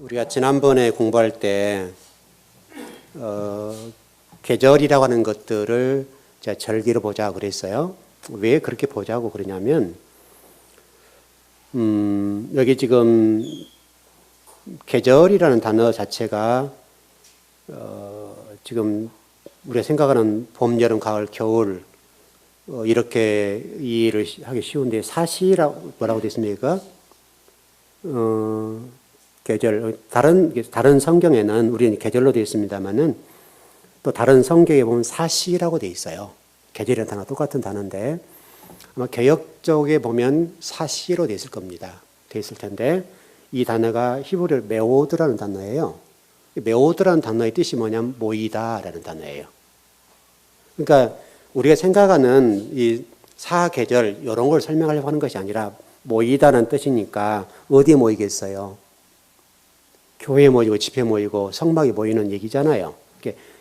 우리가 지난번에 공부할 때 계절이라고 하는 것들을 제가 절기로 보자 그랬어요. 왜 그렇게 보자고 그러냐면 여기 지금 계절이라는 단어 자체가 지금 우리가 생각하는 봄, 여름, 가을, 겨울 이렇게 이해를 하기 쉬운데 사시라고 뭐라고 되어 있습니까? 계절 다른 성경에는 우리는 계절로 되어 있습니다만은 또 다른 성경에 보면 사시라고 되어 있어요. 계절이라는 단어 똑같은 단어인데 아마 개역 쪽에 보면 사시로 되어 있을 겁니다. 되어 있을 텐데 이 단어가 히브리어 메오드라는 단어예요. 메오드라는 단어의 뜻이 뭐냐면 모이다라는 단어예요. 그러니까 우리가 생각하는 이 사계절 이런 걸 설명하려고 하는 것이 아니라 모이다는 뜻이니까 어디에 모이겠어요? 교회에 모이고 집회 모이고 성막에 모이는 얘기잖아요.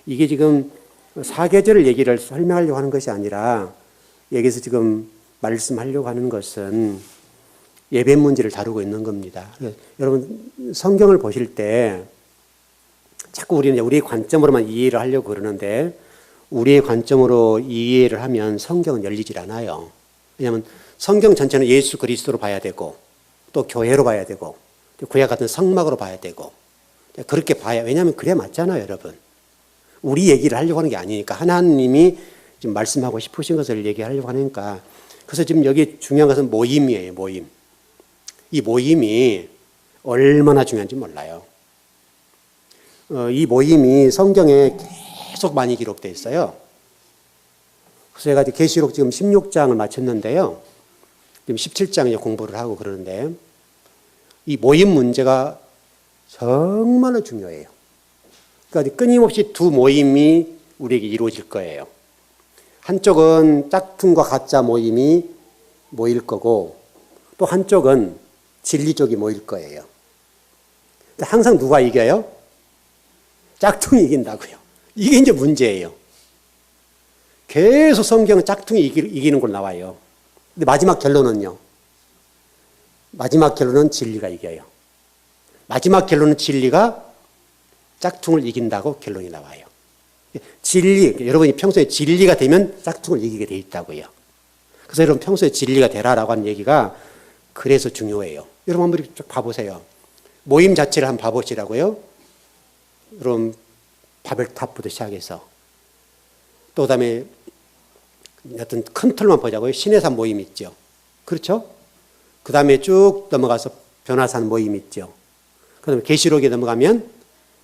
이게 지금 사계절 얘기를 설명하려고 하는 것이 아니라 여기서 지금 말씀하려고 하는 것은 예배 문제를 다루고 있는 겁니다. 여러분 성경을 보실 때 자꾸 우리는 우리의 관점으로만 이해를 하려고 그러는데 우리의 관점으로 이해를 하면 성경은 열리질 않아요. 왜냐하면 성경 전체는 예수 그리스도로 봐야 되고 또 교회로 봐야 되고 그와 같은 성막으로 봐야 되고 그렇게 봐야, 왜냐하면 그래 맞잖아요, 여러분. 우리 얘기를 하려고 하는 게 아니니까 하나님이 지금 말씀하고 싶으신 것을 얘기하려고 하니까. 그래서 지금 여기 중요한 것은 모임이에요, 모임. 이 모임이 얼마나 중요한지 몰라요. 이 모임이 성경에 계속 많이 기록되어 있어요. 그래서 제가 계시록 지금 16장을 마쳤는데요. 지금 17장 공부를 하고 그러는데 이 모임 문제가 정말로 중요해요. 그러니까 끊임없이 두 모임이 우리에게 이루어질 거예요. 한쪽은 짝퉁과 가짜 모임이 모일 거고 또 한쪽은 진리 쪽이 모일 거예요. 항상 누가 이겨요? 짝퉁이 이긴다고요. 이게 이제 문제예요. 계속 성경은 짝퉁이 이기는 걸 나와요. 근데 마지막 결론은요. 마지막 결론은 진리가 이겨요. 마지막 결론은 진리가 짝퉁을 이긴다고 결론이 나와요. 진리, 여러분이 평소에 진리가 되면 짝퉁을 이기게 돼 있다고요. 그래서 여러분 평소에 진리가 되라라고 하는 얘기가 그래서 중요해요. 여러분 한번 쭉 봐보세요. 모임 자체를 한번 봐보시라고요. 여러분 바벨탑부터 시작해서 또 그다음에 어떤 큰 틀만 보자고요. 시내산 모임 있죠. 그렇죠? 그 다음에 쭉 넘어가서 변화산 모임 있죠. 그 다음에 계시록에 넘어가면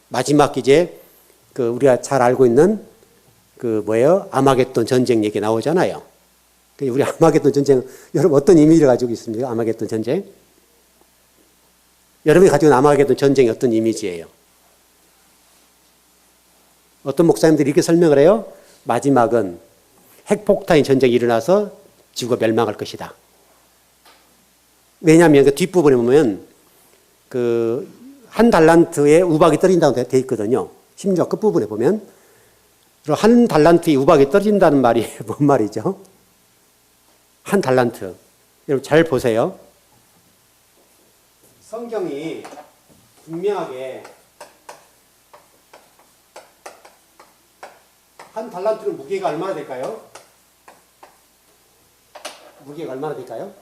마지막 이제 그 우리가 잘 알고 있는 그 뭐예요? 아마겟돈 전쟁 얘기 나오잖아요. 우리 아마겟돈 전쟁, 여러분 어떤 의미를 가지고 있습니까? 아마겟돈 전쟁? 여러분이 가지고 있는 아마겟돈 전쟁이 어떤 이미지예요? 어떤 목사님들이 이렇게 설명을 해요. 마지막은 핵폭탄의 전쟁이 일어나서 지구가 멸망할 것이다. 왜냐하면 그 뒷부분에 보면 그 한 달란트에 우박이 떨어진다고 되어 있거든요. 심지어 끝부분에 보면 한 달란트에 우박이 떨어진다는 말이 뭔 말이죠? 한 달란트. 여러분 잘 보세요. 성경이 분명하게 한 달란트는 무게가 얼마나 될까요? 무게가 얼마나 될까요?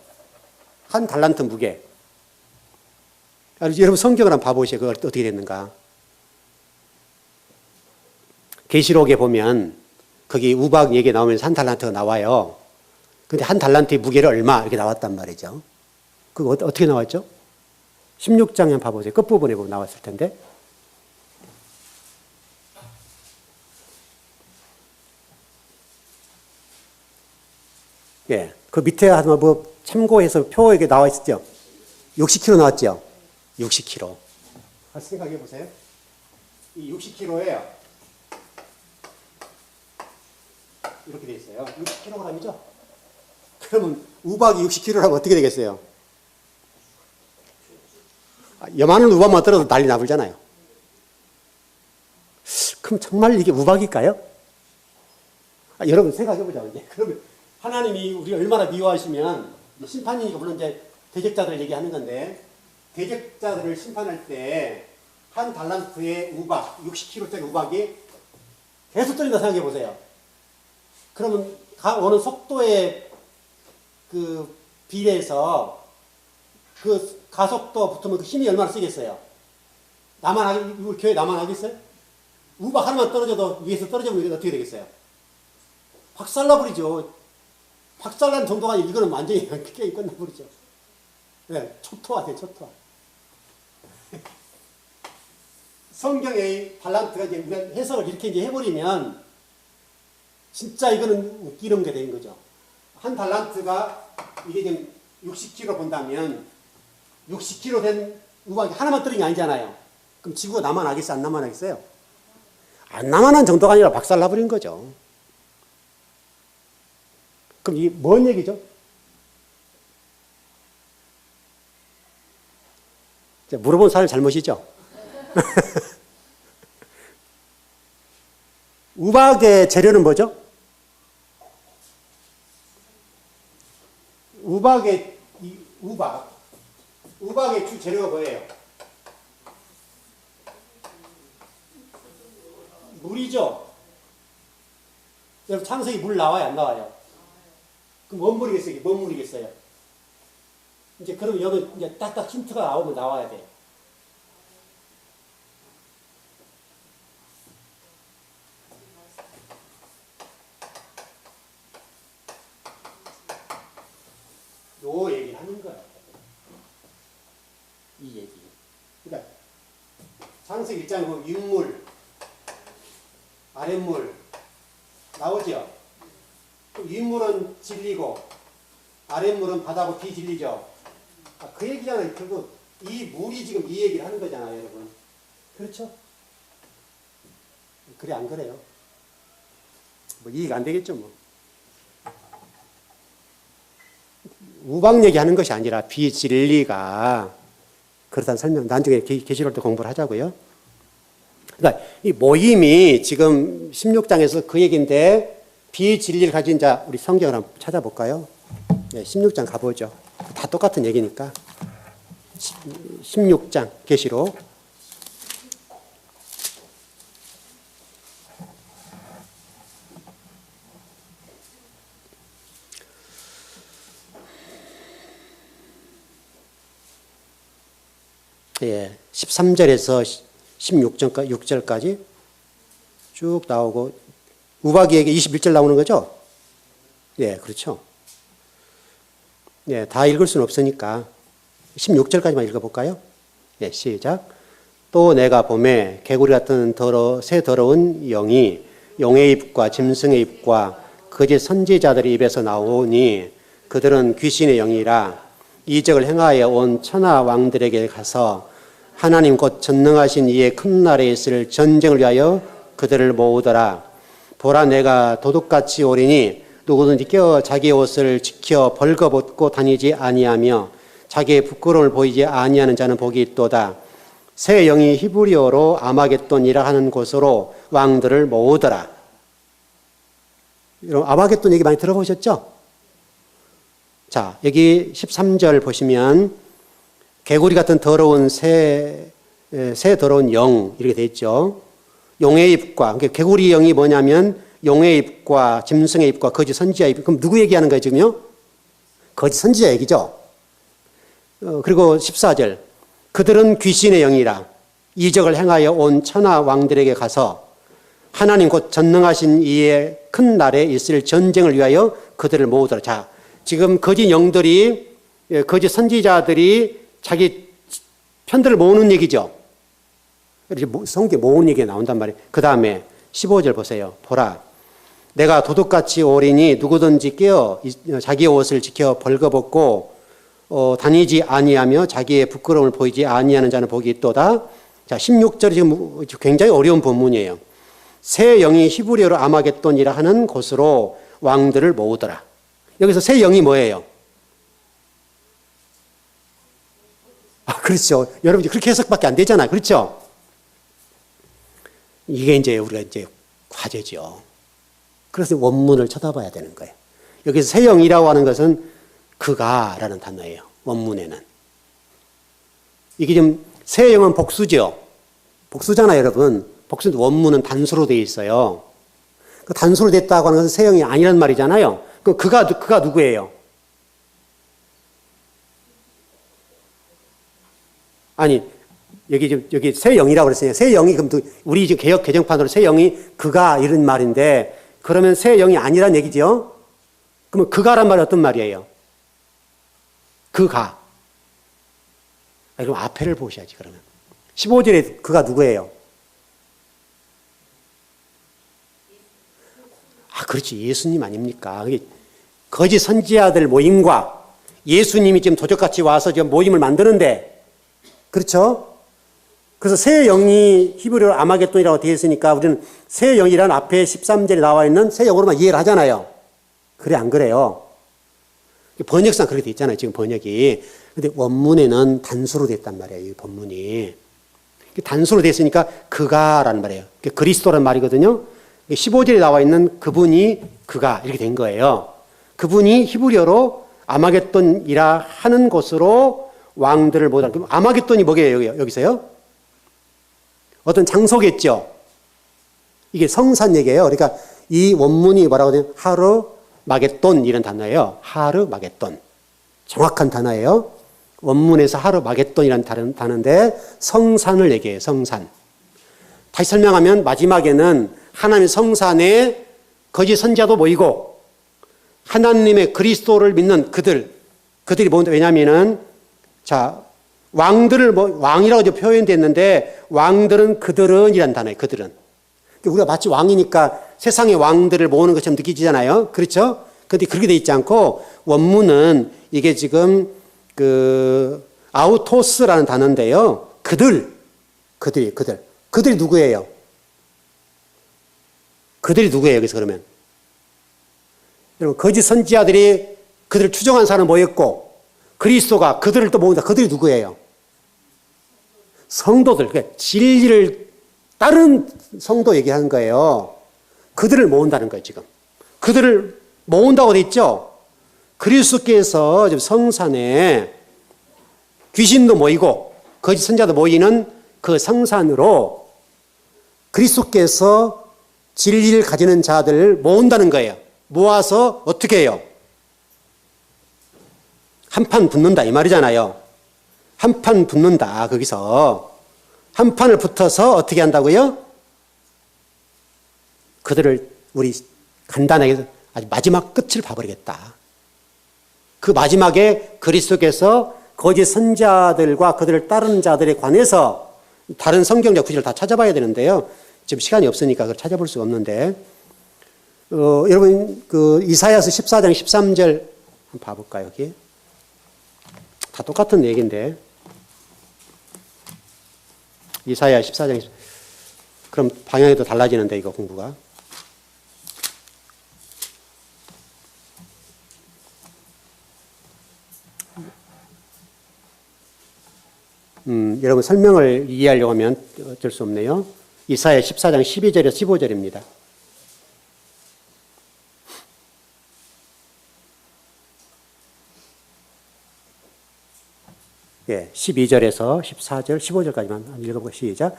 한 달란트 무게. 여러분 성경을 한번 봐보세요. 그거 어떻게 됐는가. 계시록에 보면 거기 우박 얘기 나오면서 한 달란트가 나와요. 근데 한 달란트의 무게를 얼마 이렇게 나왔단 말이죠. 그거 어떻게 나왔죠? 16장에 한번 봐보세요. 끝부분에 보면 나왔을 텐데. 예, 그 밑에 한번 뭐 참고해서 표에 나와 있었죠. 60kg 나왔죠. 60kg. 같이 생각해 보세요. 이 60kg예요. 이렇게 돼 있어요. 60kg이죠. 그러면 우박이 60kg라고 어떻게 되겠어요? 요만한 우박만 떨어도 난리 나불잖아요. 그럼 정말 이게 우박일까요? 여러분 생각해 보자. 그러면 하나님이 우리 얼마나 미워하시면 심판이니까 물론 이제 대적자들 얘기하는 건데 대적자들을 심판할 때 한 달란트의 우박, 60kg짜리 우박이 계속 떨린다 생각해 보세요. 그러면 오는 속도에 그 비례해서 그 가속도 붙으면 그 힘이 얼마나 쓰겠어요? 우리 교회 나만 하겠어요? 우박 하나만 떨어져도 위에서 떨어지면 어떻게 되겠어요? 박살나버리죠. 박살난 정도가 아니고 이거는 완전히 게임 끝나버리죠. 네, 초토화돼요, 초토화. 성경의 달란트가 이제 우리가 해석을 이렇게 이제 해버리면 진짜 이거는 웃기는 게 된 거죠. 한 달란트가 이게 지금 60kg 본다면 60kg 된 우박이 하나만 떨어진 게 아니잖아요. 그럼 지구가 남아나겠어요? 안 남아나겠어요? 안 남아난 정도가 아니라 박살나버린 거죠. 그럼 이게 뭔 얘기죠? 물어본 사람이 잘못이죠? 우박의 재료는 뭐죠? 우박의 주 재료가 뭐예요? 물이죠? 여러분 창세기 물 나와요? 안 나와요? 그럼 뭔 물이겠어요? 뭔 물이겠어요? 이제 그럼 여기 이제 딱딱 힌트가 나와야 돼요. 요 얘기를 하는 거야. 이 얘기. 그러니까 창세기 1장에 보면 윗물, 아랫물 나오죠? 윗물은 진리고 아랫물은 바다고 비진리죠. 그 얘기잖아요. 결국 이 물이 지금 이 얘기를 하는 거잖아요, 여러분. 그렇죠? 그래 안 그래요? 뭐 이해가 안 되겠죠, 뭐. 우박 얘기하는 것이 아니라 비진리가 그렇다는 설명 나중에 계시록 때 공부를 하자고요. 그러니까 이 모임이 지금 16장에서 그 얘기인데 비진리를 가진 자 우리 성경을 한번 찾아볼까요? 네, 16장 가보죠. 다 똑같은 얘기니까. 16장 계시록. 예, 13절에서 6절까지 쭉 나오고 우박이에게 21절 나오는 거죠? 예, 그렇죠. 예, 다 읽을 수는 없으니까 16절까지만 읽어볼까요? 예, 시작. 또 내가 보매 개구리 같은 새 더러운 영이 용의 입과 짐승의 입과 거짓 선지자들의 입에서 나오니 그들은 귀신의 영이라 이적을 행하여 온 천하 왕들에게 가서 하나님 곧 전능하신 이의 큰 날에 있을 전쟁을 위하여 그들을 모으더라. 보라 내가 도둑같이 오리니 누구든지 깨어 자기의 옷을 지켜 벌거벗고 다니지 아니하며 자기의 부끄러움을 보이지 아니하는 자는 복이 있도다. 새 영이 히브리어로 아마겟돈이라 하는 곳으로 왕들을 모으더라. 여러분 아마겟돈 얘기 많이 들어보셨죠? 자, 여기 13절 보시면 개구리 같은 더러운 새 더러운 영 이렇게 돼 있죠. 용의 입과 그러니까 개구리 영이 뭐냐면 용의 입과 짐승의 입과 거짓 선지자 입. 그럼 누구 얘기하는 거예요 지금요? 거짓 선지자 얘기죠. 그리고 14절 그들은 귀신의 영이라 이적을 행하여 온 천하 왕들에게 가서 하나님 곧 전능하신 이의 큰 날에 있을 전쟁을 위하여 그들을 모으더라. 자, 지금 거짓 영들이 거짓 선지자들이 자기 편들을 모으는 얘기죠. 성경에 모으는 얘기가 나온단 말이에요. 그 다음에 15절 보세요. 보라 내가 도둑같이 오리니 누구든지 깨어 자기의 옷을 지켜 벌거벗고 다니지 아니하며 자기의 부끄러움을 보이지 아니하는 자는 복이 있도다. 자, 16절이 지금 굉장히 어려운 본문이에요. 새 영이 히브리어로 아마겟돈이라 하는 곳으로 왕들을 모으더라. 여기서 새 영이 뭐예요? 아, 그렇죠. 여러분 그렇게 해석밖에 안 되잖아요. 그렇죠? 이게 이제 우리가 이제 과제죠. 그래서 원문을 쳐다봐야 되는 거예요. 여기서 새 영이라고 하는 것은 그가라는 단어예요. 원문에는. 이게 지금 새 영은 복수죠. 복수잖아요, 여러분. 복수 원문은 단수로 되어 있어요. 그 단수로 됐다고 하는 것은 새 영이 아니란 말이잖아요. 그가 누구예요? 아니, 여기 새 영이라고 그랬어요. 새 영이, 그럼 우리 지금 개혁 개정판으로 새 영이 그가 이런 말인데, 그러면 새 영이 아니란 얘기죠? 그러면 그가란 말이 어떤 말이에요? 그가. 그럼 앞에를 보셔야지, 그러면. 15절에 그가 누구예요? 그렇지. 예수님 아닙니까? 거짓 선지자들 모임과 예수님이 지금 도적같이 와서 지금 모임을 만드는데, 그렇죠? 그래서 새 영이 히브리어로 아마겟돈이라고 되어 있으니까 우리는 새 영이라는 앞에 13절에 나와 있는 새 영으로만 이해를 하잖아요. 그래, 안 그래요? 번역상 그렇게 돼 있잖아요, 지금 번역이. 근데 원문에는 단수로 됐단 말이에요, 이 본문이. 단수로 됐으니까 그가라는 말이에요. 그리스도라는 말이거든요. 15절에 나와 있는 그분이 그가 이렇게 된 거예요. 그분이 히브리어로 아마겟돈이라 하는 곳으로 왕들을 모으다. 그럼 아마겟돈이 뭐예요, 여기서요? 어떤 장소겠죠. 이게 성산 얘기예요. 그러니까 이 원문이 뭐라고 하냐면 하르 마겟돈 이런 단어예요. 하르 마겟돈. 정확한 단어예요. 원문에서 하르 마겟돈이라는 단어인데 성산을 얘기해요. 성산. 다시 설명하면 마지막에는 하나님의 성산에 거짓 선지자도 모이고 하나님의 그리스도를 믿는 그들이 뭔데, 왜냐하면은 왕들을 왕이라고 표현됐는데 왕들은 그들은 이란 단어예요. 그들은. 우리가 마치 왕이니까 세상의 왕들을 모으는 것처럼 느끼잖아요. 그렇죠? 그런데 그렇게 돼 있지 않고 원문은 이게 지금 아우토스라는 단어인데요. 그들이 누구예요? 그들이 누구예요? 여기서 그러면 여러분, 거짓 선지자들이 그들을 추종한 사람을 모였고 그리스도가 그들을 또 모은다. 그들이 누구예요? 성도들. 그러니까 진리를 따른 성도 얘기하는 거예요. 그들을 모은다는 거예요, 지금. 그들을 모은다고 돼 있죠? 그리스도께서 지금 성산에 귀신도 모이고 거짓 선지자도 모이는 그 성산으로 그리스도께서 진리를 가지는 자들을 모은다는 거예요. 모아서 어떻게 해요? 한판 붙는다 이 말이잖아요. 한판 붙는다. 거기서 한 판을 붙어서 어떻게 한다고요? 그들을 우리 간단하게 아주 마지막 끝을 봐버리겠다. 그 마지막에 그리스도께서 거짓 선지자들과 그들을 따르는 자들에 관해서 다른 성경적 구절을 다 찾아봐야 되는데요. 지금 시간이 없으니까 그걸 찾아볼 수가 없는데, 여러분 이사야서 14장 13절 한번 봐볼까요? 여기 다 똑같은 얘기인데 이사야 14장 그럼 방향이 또 달라지는데 이거 공부가 여러분 설명을 이해하려고 하면 어쩔 수 없네요. 이사야 14장 12절에서 15절입니다. 예, 12절에서 14절, 15절까지만 읽어보고 시작.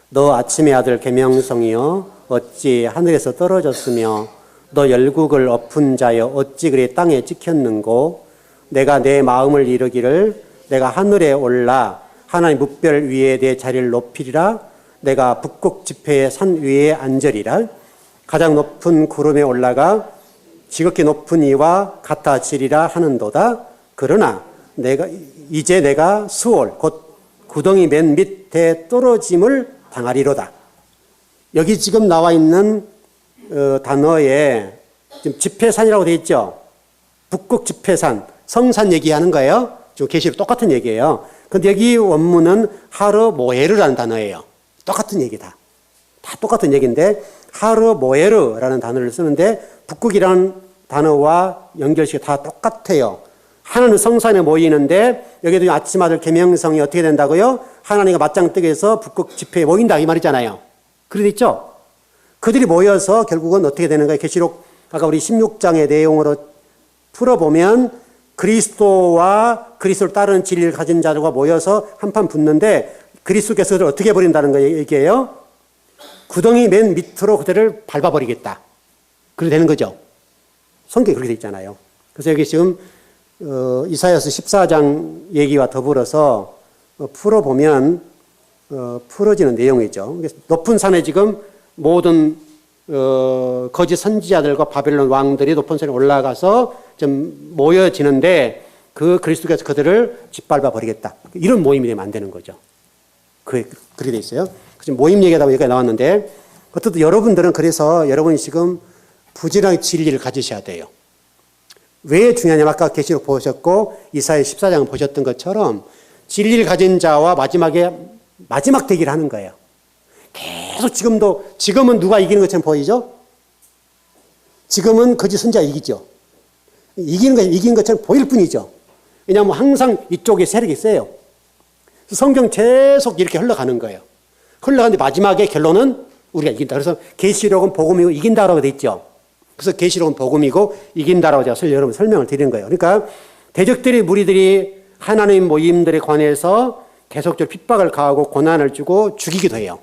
너 아침의 아들 계명성이여 어찌 하늘에서 떨어졌으며 너 열국을 엎은 자여 어찌 그리 땅에 찍혔는고 내가 내 마음을 이르기를 내가 하늘에 올라 하나님 뭇별 위에 내 자리를 높이리라 내가 북극 지폐의 산 위에 앉으리라 가장 높은 구름에 올라가 지극히 높은 이와 같아지리라 하는도다. 그러나 내가 수월 곧 구덩이 맨 밑에 떨어짐을 당하리로다. 여기 지금 나와 있는 단어에 지금 지폐산이라고 되어 있죠. 북극 지폐산, 성산 얘기하는 거예요. 지금 계시록 똑같은 얘기예요. 근데 여기 원문은 하르 모에르라는 단어예요. 똑같은 얘기다. 다 똑같은 얘기인데 하르 모에르라는 단어를 쓰는데 북극이라는 단어와 연결시켜 다 똑같아요. 하나는 성산에 모이는데 여기도 아침 아들 계명성이 어떻게 된다고요? 하나님과 맞짱 뜨게해서 북극 집회에 모인다 이 말이잖아요. 그래 있죠? 그들이 모여서 결국은 어떻게 되는 거예요? 계시록 아까 우리 16장의 내용으로 풀어보면 그리스도와 그리스도를 따르는 진리를 가진 자들과 모여서 한판 붙는데 그리스도께서 그들을 어떻게 버린다는 거 얘기예요? 구덩이 맨 밑으로 그들을 밟아버리겠다. 그렇게 되는 거죠. 성경에 그렇게 돼 있잖아요. 그래서 여기 지금 이사야서 14장 얘기와 더불어서 풀어보면 풀어지는 내용이죠. 높은 산에 지금 모든 거짓 선지자들과 바벨론 왕들이 높은 산에 올라가서 좀 모여지는데 그 그리스도께서 그들을 짓밟아 버리겠다. 이런 모임이 되면 안 되는 거죠. 그렇게 돼 있어요. 그래서 모임 얘기하다 보니까 나왔는데 어쨌든 여러분들은 그래서 여러분이 지금 부지런히 진리를 가지셔야 돼요. 왜 중요하냐면 아까 계시록 보셨고 이사야 14장 보셨던 것처럼 진리를 가진 자와 마지막 대기를 하는 거예요. 계속 지금은 누가 이기는 것처럼 보이죠? 지금은 거짓 선지자가 이기죠. 이긴 것처럼 보일 뿐이죠. 왜냐하면 항상 이쪽에 세력이 세요. 성경 계속 이렇게 흘러가는 거예요. 흘러가는데 마지막에 결론은 우리가 이긴다. 그래서 계시록은 복음이고 이긴다라고 돼 있죠. 그래서 계시록은 복음이고 이긴다라고 제가 여러분 설명을 드리는 거예요. 그러니까 대적들이 무리들이 하나님 모임들에 관해서 계속적으로 핍박을 가하고 고난을 주고 죽이기도 해요.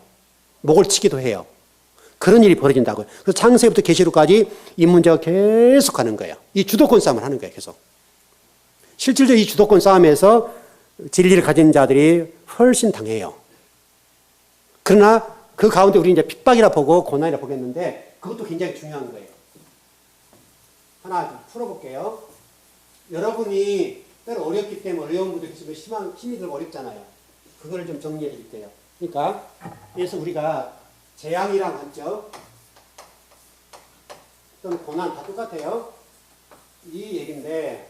목을 치기도 해요. 그런 일이 벌어진다고요. 그래서 창세부터 계시록까지 이 문제가 계속 가는 거예요. 이 주도권 싸움을 하는 거예요. 계속. 실질적으로 이 주도권 싸움에서 진리를 가진 자들이 훨씬 당해요. 그러나 그 가운데 우리 이제 핍박이라 보고 고난이라 보겠는데 그것도 굉장히 중요한 거예요. 하나 풀어볼게요. 여러분이 때로 어렵기 때문에 어려운 분들 있으면 힘이 들고 어렵잖아요. 그걸 좀 정리해 드릴게요. 그러니까 그래서 우리가 재앙이랑 한죠. 또는 고난 다 똑같아요. 이 얘기인데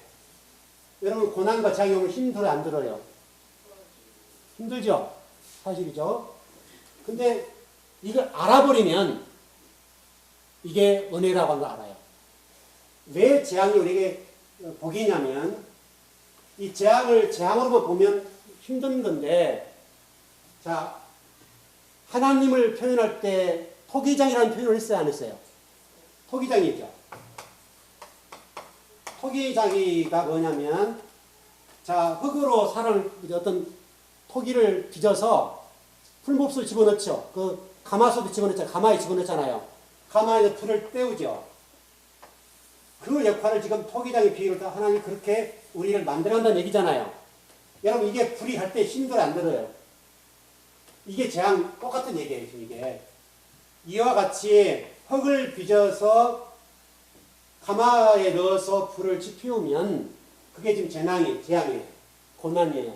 여러분 고난과 재앙이 오면 힘들어요, 안 들어요? 힘들죠? 사실이죠? 근데 이걸 알아버리면 이게 은혜라고 하는 걸 알아요. 왜 재앙이 우리에게 복이냐면 이 재앙을 재앙으로만 보면 힘든 건데 자 하나님을 표현할 때 토기장이라는 표현을 했어요, 안 했어요? 토기장이죠. 토기장이가 뭐냐면 자 흙으로 사람을 어떤 토기를 빚어서 풀몹을 집어넣죠. 그 가마솥에 집어넣잖아요. 가마에 집어넣잖아요. 가마에 불을 때우죠. 그 역할을 지금 토기장의 비유를 다 하나님이 그렇게 우리를 만들어간다는 얘기잖아요. 여러분 이게 불이 할 때 힘들어 안 들어요? 이게 재앙 똑같은 얘기예요. 이게 이와 같이 흙을 빚어서 가마에 넣어서 불을 지피우면 그게 지금 재앙이에요. 고난이에요.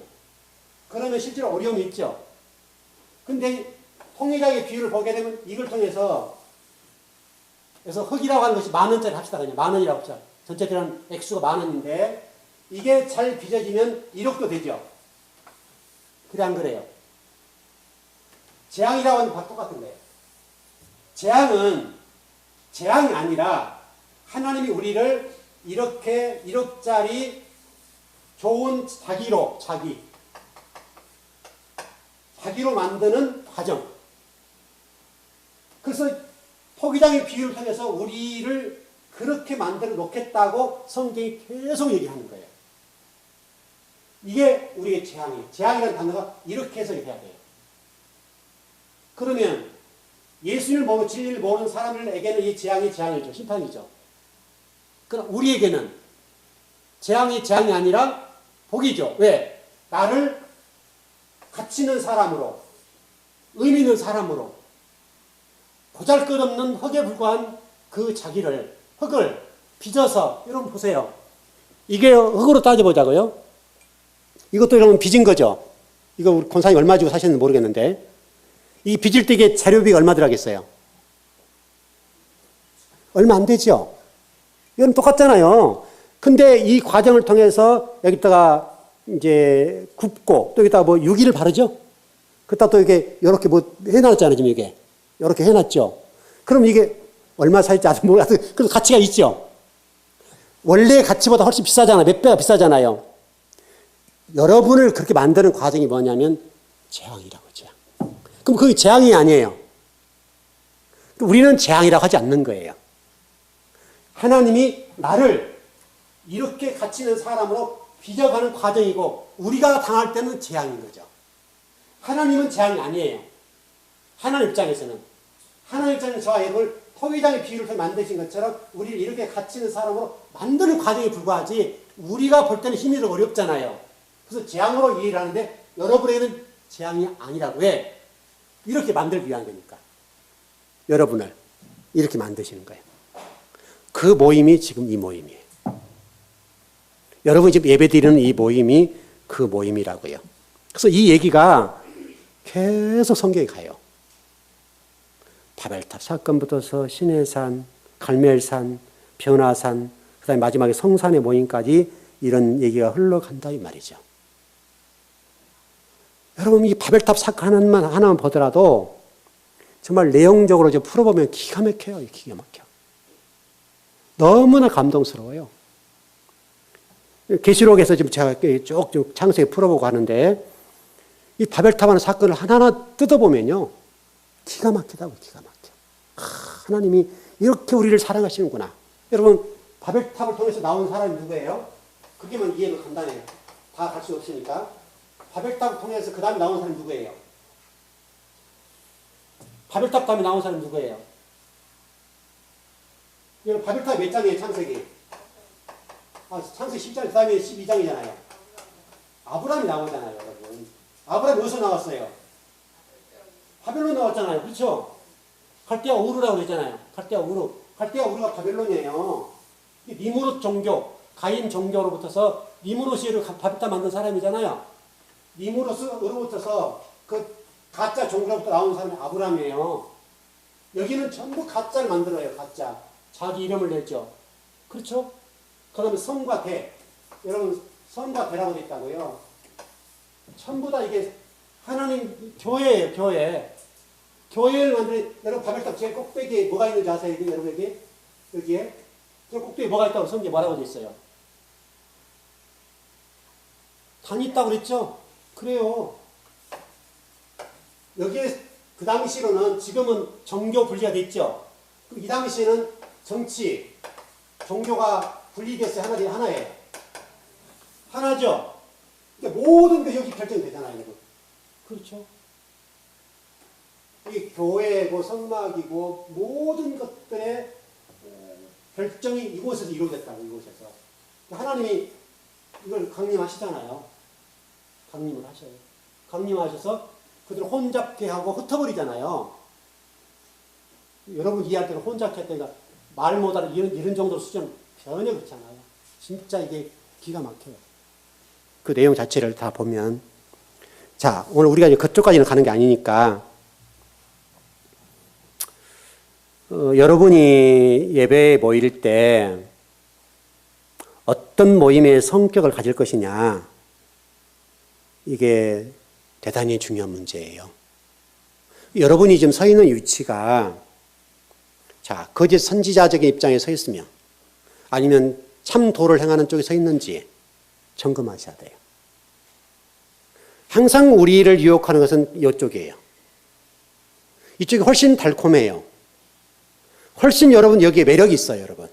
그러면 실제로 어려움이 있죠. 근데 통일장의 비유를 보게 되면 이걸 통해서 그래서 흙이라고 하는 것이 10,000원짜리 합시다. 그냥 10,000원이라고 합시다. 전체 들어간 액수가 10,000원인데 이게 잘 빚어지면 1억도 되죠. 그래 안 그래요? 재앙이라고 하는 건 똑같은 거예요. 재앙은 재앙이 아니라 하나님이 우리를 이렇게 1억짜리 좋은 자기로 만드는 과정. 그래서 토기장의 비유를 통해서 우리를 그렇게 만들어 놓겠다고 성경이 계속 얘기하는 거예요. 이게 우리의 재앙이에요. 재앙이라는 단어가 이렇게 해석이 돼야 돼요. 그러면 예수님을 모르고 진리를 모르는 사람들에게는 이 재앙이죠. 심판이죠. 그러나 우리에게는 재앙이 아니라 복이죠. 왜? 나를 가치 있는 사람으로, 의미 있는 사람으로, 보잘것없는 흙에 불과한 그 흙을 빚어서, 여러분 보세요. 이게 흙으로 따져보자고요. 이것도 여러분 빚은 거죠. 이거 우리 권사님 얼마 주고 사셨는지 모르겠는데, 이 빚을 때 이게 자료비가 얼마 들어가겠어요? 얼마 안 되죠? 이건 똑같잖아요. 근데 이 과정을 통해서 여기다가 이제 굽고 또 여기다가 뭐 유기를 바르죠? 그따 또 이게 이렇게 뭐 해놨잖아요. 지금 이게. 이렇게 해놨죠? 그럼 이게 얼마 살지 아직 몰라도 그래도 가치가 있죠? 원래 가치보다 훨씬 비싸잖아요. 몇 배가 비싸잖아요. 여러분을 그렇게 만드는 과정이 뭐냐면 재앙이라고, 재앙. 그럼 그게 재앙이 아니에요. 우리는 재앙이라고 하지 않는 거예요. 하나님이 나를 이렇게 가치 있는 사람으로 빚어가는 과정이고 우리가 당할 때는 재앙인 거죠. 하나님은 재앙이 아니에요. 하나님 입장에서는. 하나님 입장에서 저와 여러분을 토기장의 비유를 통해 만드신 것처럼 우리를 이렇게 갇히는 사람으로 만드는 과정에 불과하지 우리가 볼 때는 힘이 더 어렵잖아요. 그래서 재앙으로 이해를 하는데 여러분에게는 재앙이 아니라고 해. 이렇게 만들기 위한 거니까. 여러분을 이렇게 만드시는 거예요. 그 모임이 지금 이 모임이에요. 여러분이 지금 예배드리는 이 모임이 그 모임이라고요. 그래서 이 얘기가 계속 성경에 가요. 바벨탑 사건부터서 시내산, 갈멜산, 변화산, 그 다음에 마지막에 성산의 모임까지 이런 얘기가 흘러간다 이 말이죠. 여러분 이 바벨탑 사건 하나만 보더라도 정말 내용적으로 좀 풀어보면 기가 막혀요. 기가 막혀. 너무나 감동스러워요. 계시록에서 지금 제가 쭉 창세기 풀어보고 하는데 이 바벨탑 하는 사건을 하나하나 뜯어보면요. 기가 막히다고 기가 막혀. 하나님이 이렇게 우리를 사랑하시는구나. 여러분 바벨탑을 통해서 나온 사람이 누구예요? 그게만 이해가 간단해요. 다 갈 수 없으니까. 바벨탑을 통해서 그 다음에 나온 사람이 누구예요? 바벨탑 다음에 나온 사람이 누구예요? 여러분 바벨탑 몇 장이에요? 창세기? 창세기 10장, 그 다음에 12장이잖아요. 아브라함이 나오잖아요, 여러분. 아브라함이 어디서 나왔어요? 바벨론 나왔잖아요. 그렇죠? 갈대아 우르라고 그랬잖아요. 갈대아 우르. 갈대아 우르가 바벨론이에요. 니무롯 종교, 가인 종교로부터서 니무롯이를 바벨탑 만든 사람이잖아요. 니무롯으로부터서 그 가짜 종교로부터 나온 사람이 아브라함이에요. 여기는 전부 가짜를 만들어요. 가짜. 자기 이름을 냈죠. 그렇죠? 그 다음에 성과 대. 여러분 성과 대라고 되어 있다고요. 전부 다 이게 하나님 교회예요. 교회. 교회를 만드는 여러분 바벨탑 제일 꼭대기에 뭐가 있는지 아세요? 여러분에게? 여기에? 저 꼭대기에 뭐가 있다고 성경에 뭐라고 되어 있어요? 단이 있다고 그랬죠? 그래요. 여기에 그 당시로는 지금은 정교 분리가 됐죠. 이 당시에는 정치, 종교가 분리됐어요. 하나예요. 하나죠. 그러니까 모든 게 여기 결정되잖아요. 여러분. 그렇죠. 이게 교회고 성막이고 모든 것들의 결정이 이곳에서 이루어졌다고. 이곳에서. 하나님이 이걸 강림하시잖아요. 강림을 하셔요. 강림하셔서 그들을 혼잡케 하고 흩어버리잖아요. 여러분 이해할 때는 혼잡케 했다니까 말 못하는 이런 정도 수준 전혀 그렇잖아요. 진짜 이게 기가 막혀요. 그 내용 자체를 다 보면. 자, 오늘 우리가 이제 그쪽까지는 가는 게 아니니까 여러분이 예배에 모일 때 어떤 모임의 성격을 가질 것이냐, 이게 대단히 중요한 문제예요. 여러분이 지금 서 있는 위치가 자, 거짓 선지자적인 입장에 서 있으면 아니면 참 도를 행하는 쪽에 서 있는지 점검하셔야 돼요. 항상 우리를 유혹하는 것은 이쪽이에요. 이쪽이 훨씬 달콤해요. 훨씬 여러분 여기에 매력이 있어요, 여러분.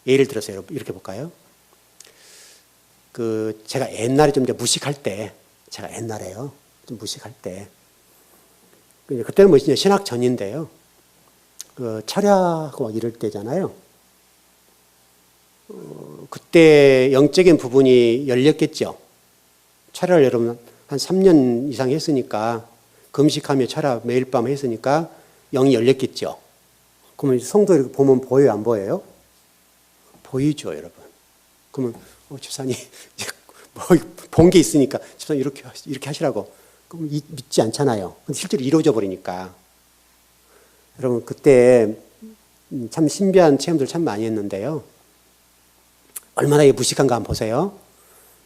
예를 들어서 여러분 이렇게 볼까요? 제가 옛날에 좀 무식할 때, 제가 옛날에요. 좀 무식할 때. 그때는 뭐지? 신학 전인데요. 철야하고 막 이럴 때잖아요. 그때 영적인 부분이 열렸겠죠. 철야를 여러분 한 3년 이상 했으니까, 금식하며 철야 매일 밤 했으니까 영이 열렸겠죠. 그러면 성도 보면 보여요, 안 보여요? 보이죠, 여러분. 그러면 집사님 뭐 본 게 있으니까 집사님 이렇게 하시라고. 그럼 믿지 않잖아요. 근데 실제로 이루어져 버리니까. 여러분 그때 참 신비한 체험들 참 많이 했는데요. 얼마나 무식한가 한번 보세요.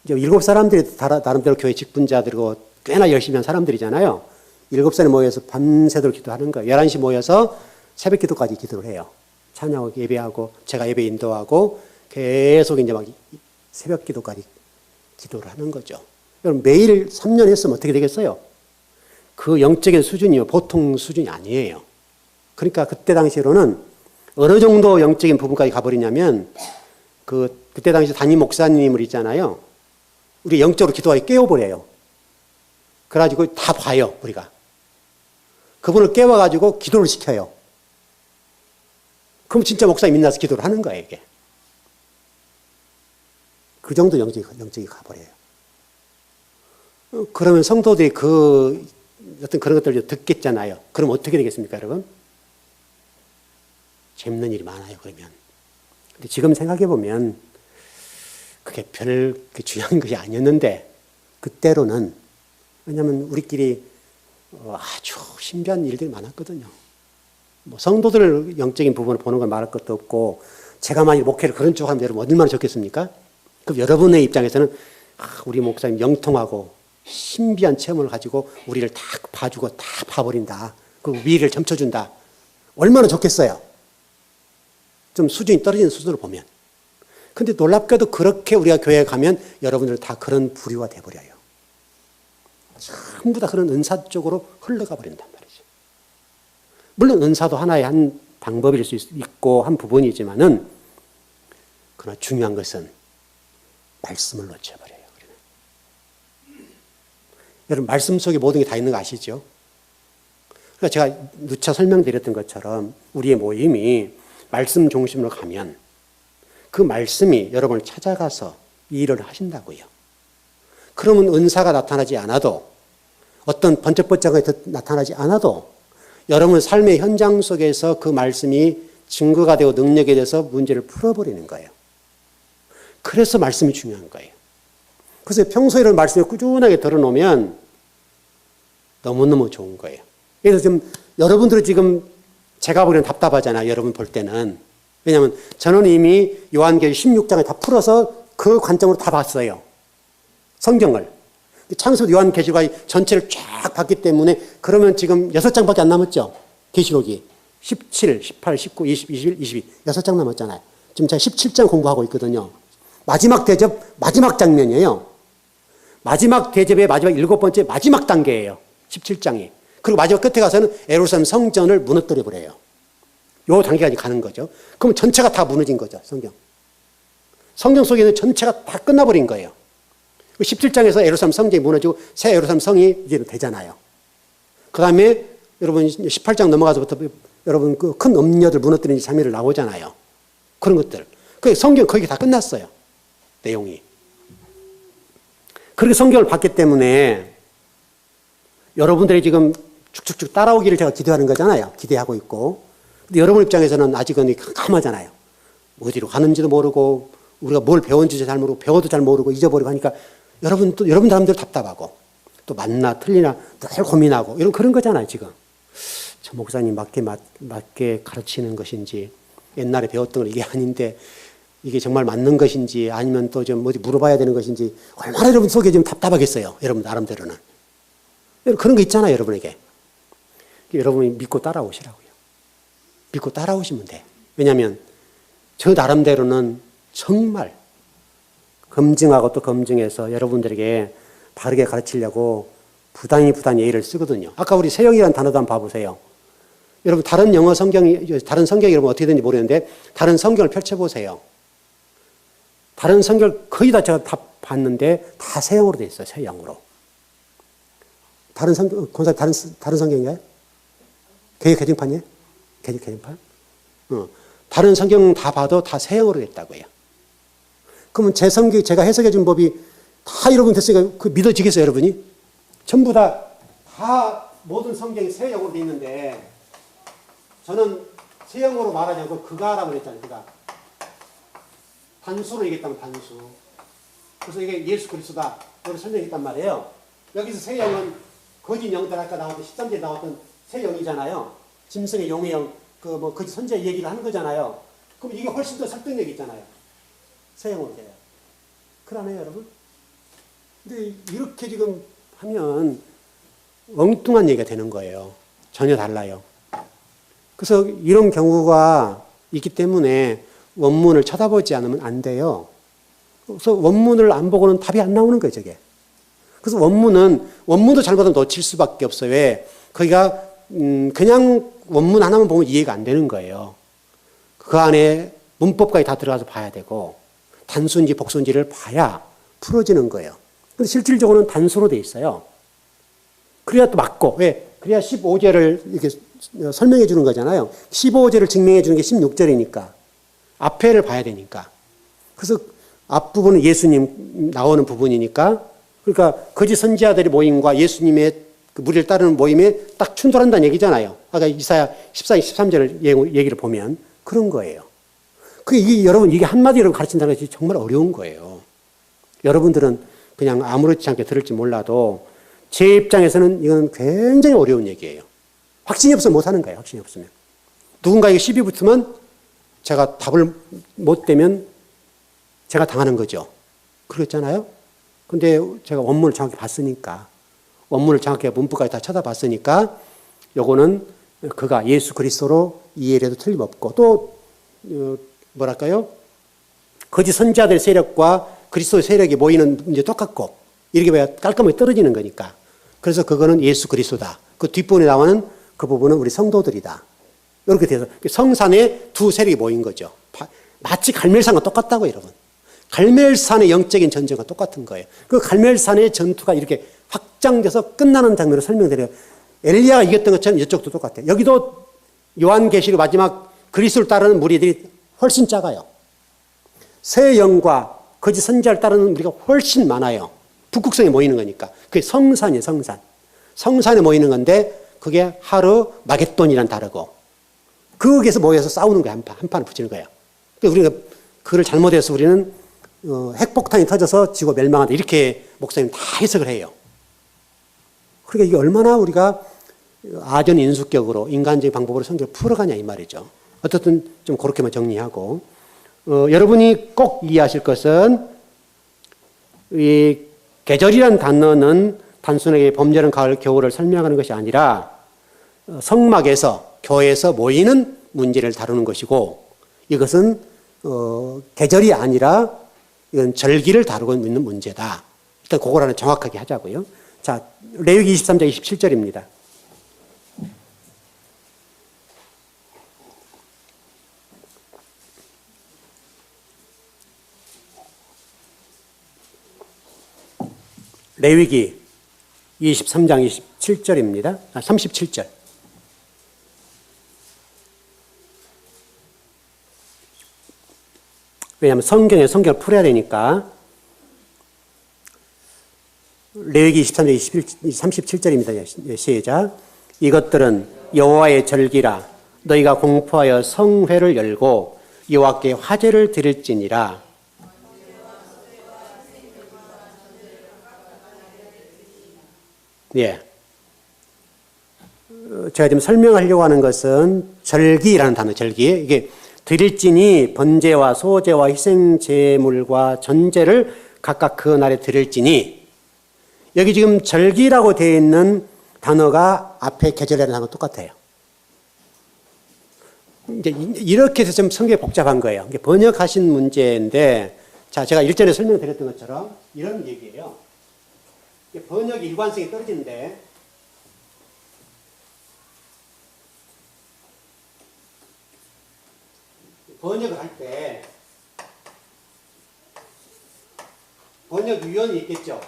이제 7사람들이 나름대로 교회 직분자들이고 꽤나 열심히 한 사람들이잖아요. 7사람이 모여서 밤새도록 기도하는 거예요. 11시 모여서 새벽 기도까지 기도를 해요. 찬양하고 예배하고 제가 예배 인도하고 계속 이제 막 새벽 기도까지 기도를 하는 거죠. 여러분 매일 3년 했으면 어떻게 되겠어요? 그 영적인 수준이요, 보통 수준이 아니에요. 그러니까 그때 당시로는 어느 정도 영적인 부분까지 가버리냐면 그때 당시 담임 목사님을 있잖아요. 우리 영적으로 기도하게 깨워버려요. 그래가지고 다 봐요, 우리가. 그분을 깨워가지고 기도를 시켜요. 그럼 진짜 목사님 민나서 기도를 하는 거예요, 이게. 그 정도 영적이 가버려요. 그러면 성도들이 어떤 그런 것들을 듣겠잖아요. 그럼 어떻게 되겠습니까, 여러분? 재밌는 일이 많아요, 그러면. 근데 지금 생각해보면 그게 별 중요한 것이 아니었는데, 그때로는, 왜냐하면 우리끼리 아주 신비한 일들이 많았거든요. 뭐 성도들 영적인 부분을 보는 건 말할 것도 없고, 제가 만약 목회를 그런 쪽으로 하면 여러분 얼마나 좋겠습니까? 그럼 여러분의 입장에서는 우리 목사님 영통하고 신비한 체험을 가지고 우리를 다 봐주고 다 봐버린다. 그 위를 점쳐준다. 얼마나 좋겠어요. 좀 수준이 떨어지는 수준으로 보면. 근데 놀랍게도 그렇게 우리가 교회에 가면 여러분들 다 그런 부류가 돼버려요. 전부 다 그런 은사 쪽으로 흘러가 버린단 말이죠. 물론 은사도 하나의 한 방법일 수 있고 한 부분이지만은, 그러나 중요한 것은 말씀을 놓쳐버려요. 여러분, 말씀 속에 모든 게 다 있는 거 아시죠? 그러니까 제가 누차 설명드렸던 것처럼 우리의 모임이 말씀 중심으로 가면 그 말씀이 여러분을 찾아가서 이 일을 하신다고요. 그러면 은사가 나타나지 않아도, 어떤 번쩍번쩍하게 나타나지 않아도 여러분 삶의 현장 속에서 그 말씀이 증거가 되고 능력이 돼서 문제를 풀어버리는 거예요. 그래서 말씀이 중요한 거예요. 그래서 평소에 이런 말씀을 꾸준하게 들어놓으면 너무너무 좋은 거예요. 그래서 지금 여러분들은 지금 제가 보기에는 답답하잖아요. 여러분 볼 때는. 왜냐하면 저는 이미 요한계시록 16장을 다 풀어서 그 관점으로 다 봤어요. 성경을. 창세부터 요한계시록까지 전체를 쫙 봤기 때문에, 그러면 지금 6장밖에 안 남았죠. 계시록이. 17, 18, 19, 20, 21, 22. 6장 남았잖아요. 지금 제가 17장 공부하고 있거든요. 마지막 대접, 마지막 장면이에요. 마지막 대접의 마지막 7번째 마지막 단계예요. 17장이. 그리고 마지막 끝에 가서는 예루살렘 성전을 무너뜨려 버려요. 요 단계까지 가는 거죠. 그럼 전체가 다 무너진 거죠, 성경. 성경 속에 있는 전체가 다 끝나버린 거예요. 17장에서 예루살렘 성전이 무너지고 새 예루살렘 성이 이제 되잖아요. 그 다음에 여러분 18장 넘어가서부터 여러분 그 큰 음녀들 무너뜨리는 장면을 나오잖아요. 그런 것들. 그 성경 거기 다 끝났어요. 내용이. 그렇게 성경을 봤기 때문에 여러분들이 지금 쭉쭉쭉 따라오기를 제가 기대하는 거잖아요. 기대하고 있고. 근데 여러분 입장에서는 아직은 깜깜하잖아요. 어디로 가는지도 모르고, 우리가 뭘 배웠는지 잘 모르고, 배워도 잘 모르고 잊어버리고 하니까 여러분 사람들 답답하고, 또 맞나 틀리나 늘 고민하고, 이런 그런 거잖아요, 지금. 저 목사님 맞게 가르치는 것인지, 옛날에 배웠던 건 이게 아닌데 이게 정말 맞는 것인지, 아니면 또 좀 어디 물어봐야 되는 것인지, 얼마나 여러분 속에 좀 답답하겠어요. 여러분 나름대로는. 그런 거 있잖아요, 여러분에게. 여러분이 믿고 따라오시라고요. 믿고 따라오시면 돼. 왜냐하면 저 나름대로는 정말 검증하고 또 검증해서 여러분들에게 바르게 가르치려고 부단히 예의를 쓰거든요. 아까 우리 세영이라는 단어도 한번 봐보세요. 여러분 다른 다른 성경이 여러분 어떻게 되는지 모르겠는데, 다른 성경을 펼쳐보세요. 다른 성경을 거의 다 제가 다 봤는데 다 세영으로 돼 있어요. 세영으로. 다른 성경, 다른 성경인가요? 개정판이에요? 개정판? 다른 성경 다 봐도 다 세영으로 됐다고요. 그러면 제 성경, 제가 해석해 준 법이 다 여러분 됐으니까 그 믿어지겠어요, 여러분이? 전부 다 모든 성경이 세영으로 돼 있는데, 저는 세영으로 말하지 않고 그가라고 그랬잖아요, 그가. 단수로 얘기했다면 단수. 그래서 이게 예수 그리스도다. 이렇게 설명했단 말이에요. 여기서 세영은 거짓 영들 아까 나왔던 13절에 나왔던 세영이잖아요. 짐승의 용의 영, 거짓 선지자 얘기를 하는 거잖아요. 그럼 이게 훨씬 더 설득력이 있잖아요. 세영으로 돼요. 그러네요, 여러분. 근데 이렇게 지금 하면 엉뚱한 얘기가 되는 거예요. 전혀 달라요. 그래서 이런 경우가 있기 때문에 원문을 쳐다보지 않으면 안 돼요. 그래서 원문을 안 보고는 답이 안 나오는 거예요, 저게. 그래서 원문도 잘못하면 놓칠 수밖에 없어요. 왜? 거기가 그냥 원문 하나만 보면 이해가 안 되는 거예요. 그 안에 문법까지 다 들어가서 봐야 되고, 단수인지 복수인지를 봐야 풀어지는 거예요. 근데 실질적으로는 단수로 돼 있어요. 그래야 또 맞고, 왜? 그래야 15제를 이렇게 설명해 주는 거잖아요. 15제를 증명해 주는 게 16절이니까. 앞에를 봐야 되니까. 그래서 앞부분은 예수님 나오는 부분이니까, 그러니까 거짓 선지자들의 모임과 예수님의 그 무리를 따르는 모임에 딱 충돌한다는 얘기잖아요. 아까 이사야 14, 13절 얘기를 보면 그런 거예요. 여러분, 이게 한마디로 가르친다는 것이 정말 어려운 거예요. 여러분들은 그냥 아무렇지 않게 들을지 몰라도 제 입장에서는 이건 굉장히 어려운 얘기예요. 확신이 없으면 못하는 거예요. 확신이 없으면. 누군가에게 시비 붙으면 제가 답을 못 대면 제가 당하는 거죠. 그렇잖아요. 근데 제가 원문을 정확히 봤으니까, 원문을 정확히 문부까지 다 찾아봤으니까 요거는 그가 예수 그리스도로 이해를 해도 틀림없고, 또 뭐랄까요? 거짓 선지자들의 세력과 그리스도의 세력이 모이는 문제 똑같고, 이렇게 봐야 깔끔하게 떨어지는 거니까. 그래서 그거는 예수 그리스도다. 그 뒷부분에 나오는 그 부분은 우리 성도들이다. 이렇게 돼서 성산에 두 세력이 모인 거죠. 마치 갈멜산과 똑같다고, 여러분. 갈멜산의 영적인 전쟁과 똑같은 거예요. 그 갈멜산의 전투가 이렇게 확장돼서 끝나는 장면으로 설명드려요. 엘리야가 이겼던 것처럼 이쪽도 똑같아요. 여기도 요한계시록 마지막 그리스도를 따르는 무리들이 훨씬 작아요. 새 영과 거짓 선지자를 따르는 무리가 훨씬 많아요. 북극성에 모이는 거니까. 그게 성산이에요, 성산. 성산에 모이는 건데 그게 하르 마겟돈이란 다르고, 거기에서 모여서 싸우는 거예요. 한 판을 붙이는 거예요. 우리가 그걸 잘못해서 우리는 핵폭탄이 터져서 지구 멸망한다, 이렇게 목사님 다 해석을 해요. 그러니까 이게 얼마나 우리가 아전 인수격으로 인간적인 방법으로 성경을 풀어가냐 이 말이죠. 어쨌든 좀 그렇게만 정리하고, 여러분이 꼭 이해하실 것은 이 계절이라는 단어는 단순하게 봄, 여름, 가을, 겨울을 설명하는 것이 아니라 성막에서, 교회에서 모이는 문제를 다루는 것이고, 이것은 계절이 아니라 이건 절기를 다루고 있는 문제다. 일단 그걸 하나 정확하게 하자고요. 자, 레위기 23장 27절입니다. 레위기 23장 27절입니다. 37절. 왜냐하면 성경을 풀어야 되니까. 레위기 23장 37절입니다. 시작. 이것들은 여호와의 절기라. 너희가 공포하여 성회를 열고 여호와께 화제를 드릴지니라. 예. 제가 지금 설명하려고 하는 것은 절기라는 단어, 절기. 이게 드릴지니 번제와 소제와 희생제물과 전제를 각각 그 날에 드릴지니, 여기 지금 절기라고 되어 있는 단어가 앞에 계절이라는 단어가 똑같아요. 이제 이렇게 해서 좀 성경이 복잡한 거예요. 이게 번역하신 문제인데, 자, 제가 일전에 설명드렸던 것처럼 이런 얘기예요. 번역 일관성이 떨어지는데, 번역을 할 때 번역위원이 있겠죠.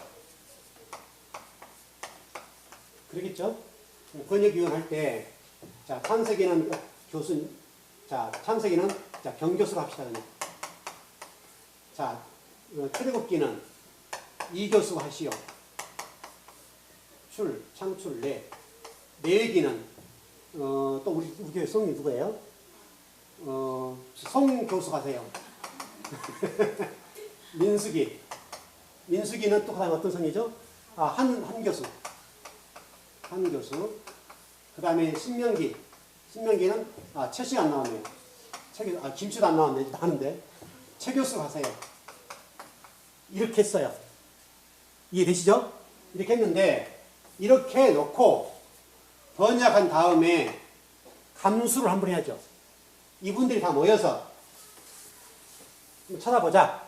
그러겠죠? 번역위원 할 때, 자, 창세기는 교수, 자, 창세기는, 자, 경교수로 합시다, 그냥. 자, 출애굽기는 이교수 하시오. 창출, 레위기는, 또 우리 교회 성이 누구예요? 송 교수 가세요. 민수기는 또 그다음 어떤 성이죠? 한 교수. 그 다음에 신명기는 채식 안 나왔네요. 김치도 안 나왔네. 하는데 최 교수 가세요. 이렇게 했어요. 이해되시죠? 이렇게 했는데, 이렇게 놓고 번역한 다음에 감수를 한번 해야죠. 이분들이 다 모여서 찾아보자.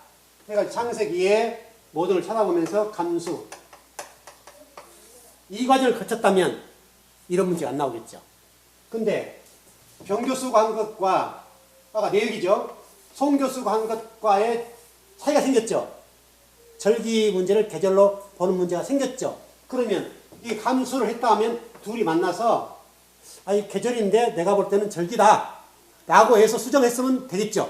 그러니까 창세기의 모든 걸 찾아보면서 감수. 이 과정을 거쳤다면 이런 문제가 안 나오겠죠. 근데 병교수가 한 것과, 아까 내역이죠. 송교수가 한 것과의 차이가 생겼죠. 절기 문제를 계절로 보는 문제가 생겼죠. 그러면 이 감수를 했다 하면 둘이 만나서 이 계절인데 내가 볼 때는 절기다 라고 해서 수정했으면 되겠죠.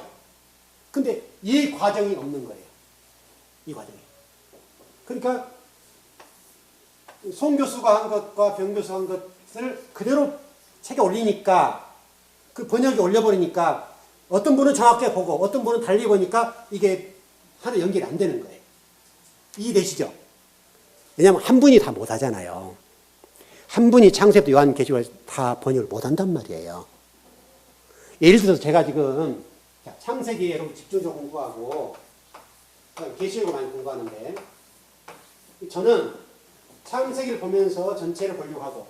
근데 이 과정이 없는 거예요. 이 과정이. 그러니까 송 교수가 한 것과 병 교수가 한 것을 그대로 책에 올리니까 그 번역에 올려버리니까 어떤 분은 정확하게 보고 어떤 분은 달리 보니까 이게 하나 연결이 안 되는 거예요. 이해되시죠? 왜냐하면 한 분이 다 못하잖아요. 한 분이 창세부터 요한계시록을 다 번역을 못한단 말이에요. 예를 들어서 제가 지금 창세기 여러분 집중적으로 공부하고 계시록을 많이 공부하는데 저는 창세기를 보면서 전체를 보려고 하고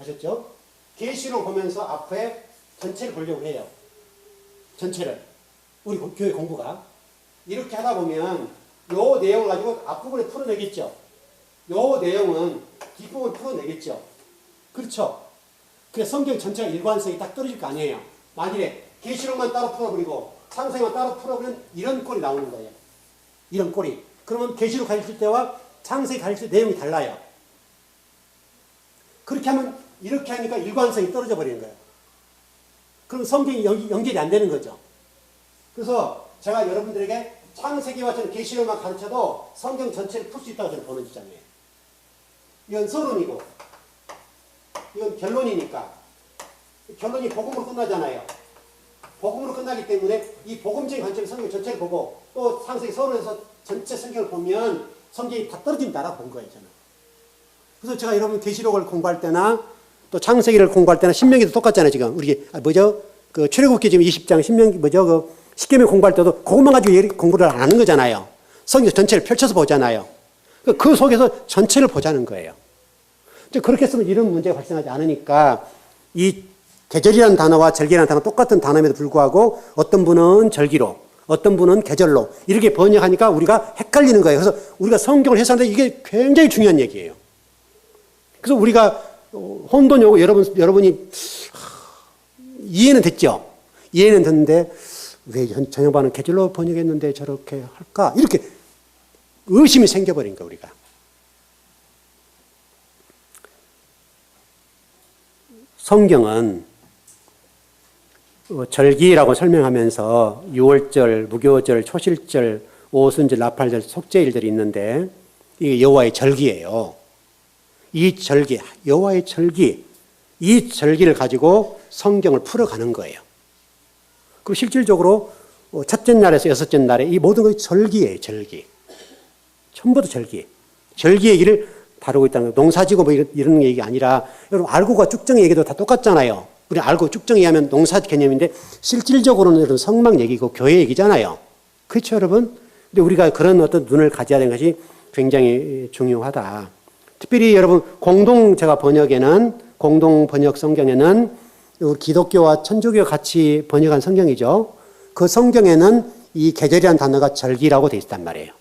아셨죠? 계시록 보면서 앞에 전체를 보려고 해요. 전체를. 우리 교회 공부가. 이렇게 하다 보면 요 내용을 가지고 앞부분에 풀어내겠죠. 요 내용은 뒷부분을 풀어내겠죠. 그렇죠? 그래서 성경 전체가 일관성이 딱 떨어질 거 아니에요. 만일에 계시록만 따로 풀어버리고 창세기만 따로 풀어버리면 이런 꼴이 나오는 거예요. 이런 꼴이. 그러면 계시록 가르칠 때와 창세기 가르칠 때 내용이 달라요. 그렇게 하면 이렇게 하니까 일관성이 떨어져 버리는 거예요. 그럼 성경이 연결이 안 되는 거죠. 그래서 제가 여러분들에게 창세기와 저는 계시록만 가르쳐도 성경 전체를 풀 수 있다고 저는 보는 주장이에요. 이건 서론이고 이건 결론이니까 결론이 복음으로 끝나잖아요. 복음으로 끝나기 때문에 이 복음적인 관점에서 성경 전체를 보고 또 창세기 서론에서 전체 성경을 보면 성경이 다 떨어진다라고 본 거예요. 저는. 그래서 제가 여러분 계시록을 공부할 때나 또 창세기를 공부할 때나 신명기도 똑같잖아요. 지금 우리 그 출애굽기 지금 20장 신명기 그 십계명 공부할 때도 그것만 가지고 공부를 안 하는 거잖아요. 성경 전체를 펼쳐서 보잖아요. 그 속에서 전체를 보자는 거예요. 그렇게 했으면 이런 문제가 발생하지 않으니까 이 계절이라는 단어와 절기라는 단어가 똑같은 단어임에도 불구하고 어떤 분은 절기로 어떤 분은 계절로 이렇게 번역하니까 우리가 헷갈리는 거예요. 그래서 우리가 성경을 해석하는데 이게 굉장히 중요한 얘기예요. 그래서 우리가 혼돈 요구 여러분이 이해는 됐죠? 이해는 됐는데 왜 저 양반은 계절로 번역했는데 저렇게 할까? 이렇게 의심이 생겨버린 거야 우리가. 성경은 절기라고 설명하면서 유월절, 무교절, 초실절, 오순절, 나팔절, 속죄일들이 있는데 이게 여호와의 절기예요. 이 절기, 여호와의 절기, 이 절기를 가지고 성경을 풀어가는 거예요. 그리고 실질적으로 첫째 날에서 여섯째 날에 이 모든 것이 절기예요. 절기. 전부 다 절기. 절기 얘기를 다루고 있다는 거예요. 농사지고 뭐 이런 얘기가 아니라 여러분 알고가 쭉정 얘기도 다 똑같잖아요. 우리 알고 쭉정 얘기하면 농사 개념인데 실질적으로는 여러분 성막 얘기고 교회 얘기잖아요. 그렇죠 여러분? 근데 우리가 그런 어떤 눈을 가져야 되는 것이 굉장히 중요하다. 특별히 여러분 제가 번역에는 공동 번역 성경에는 기독교와 천주교가 같이 번역한 성경이죠. 그 성경에는 이 계절이라는 단어가 절기라고 되어 있단 말이에요.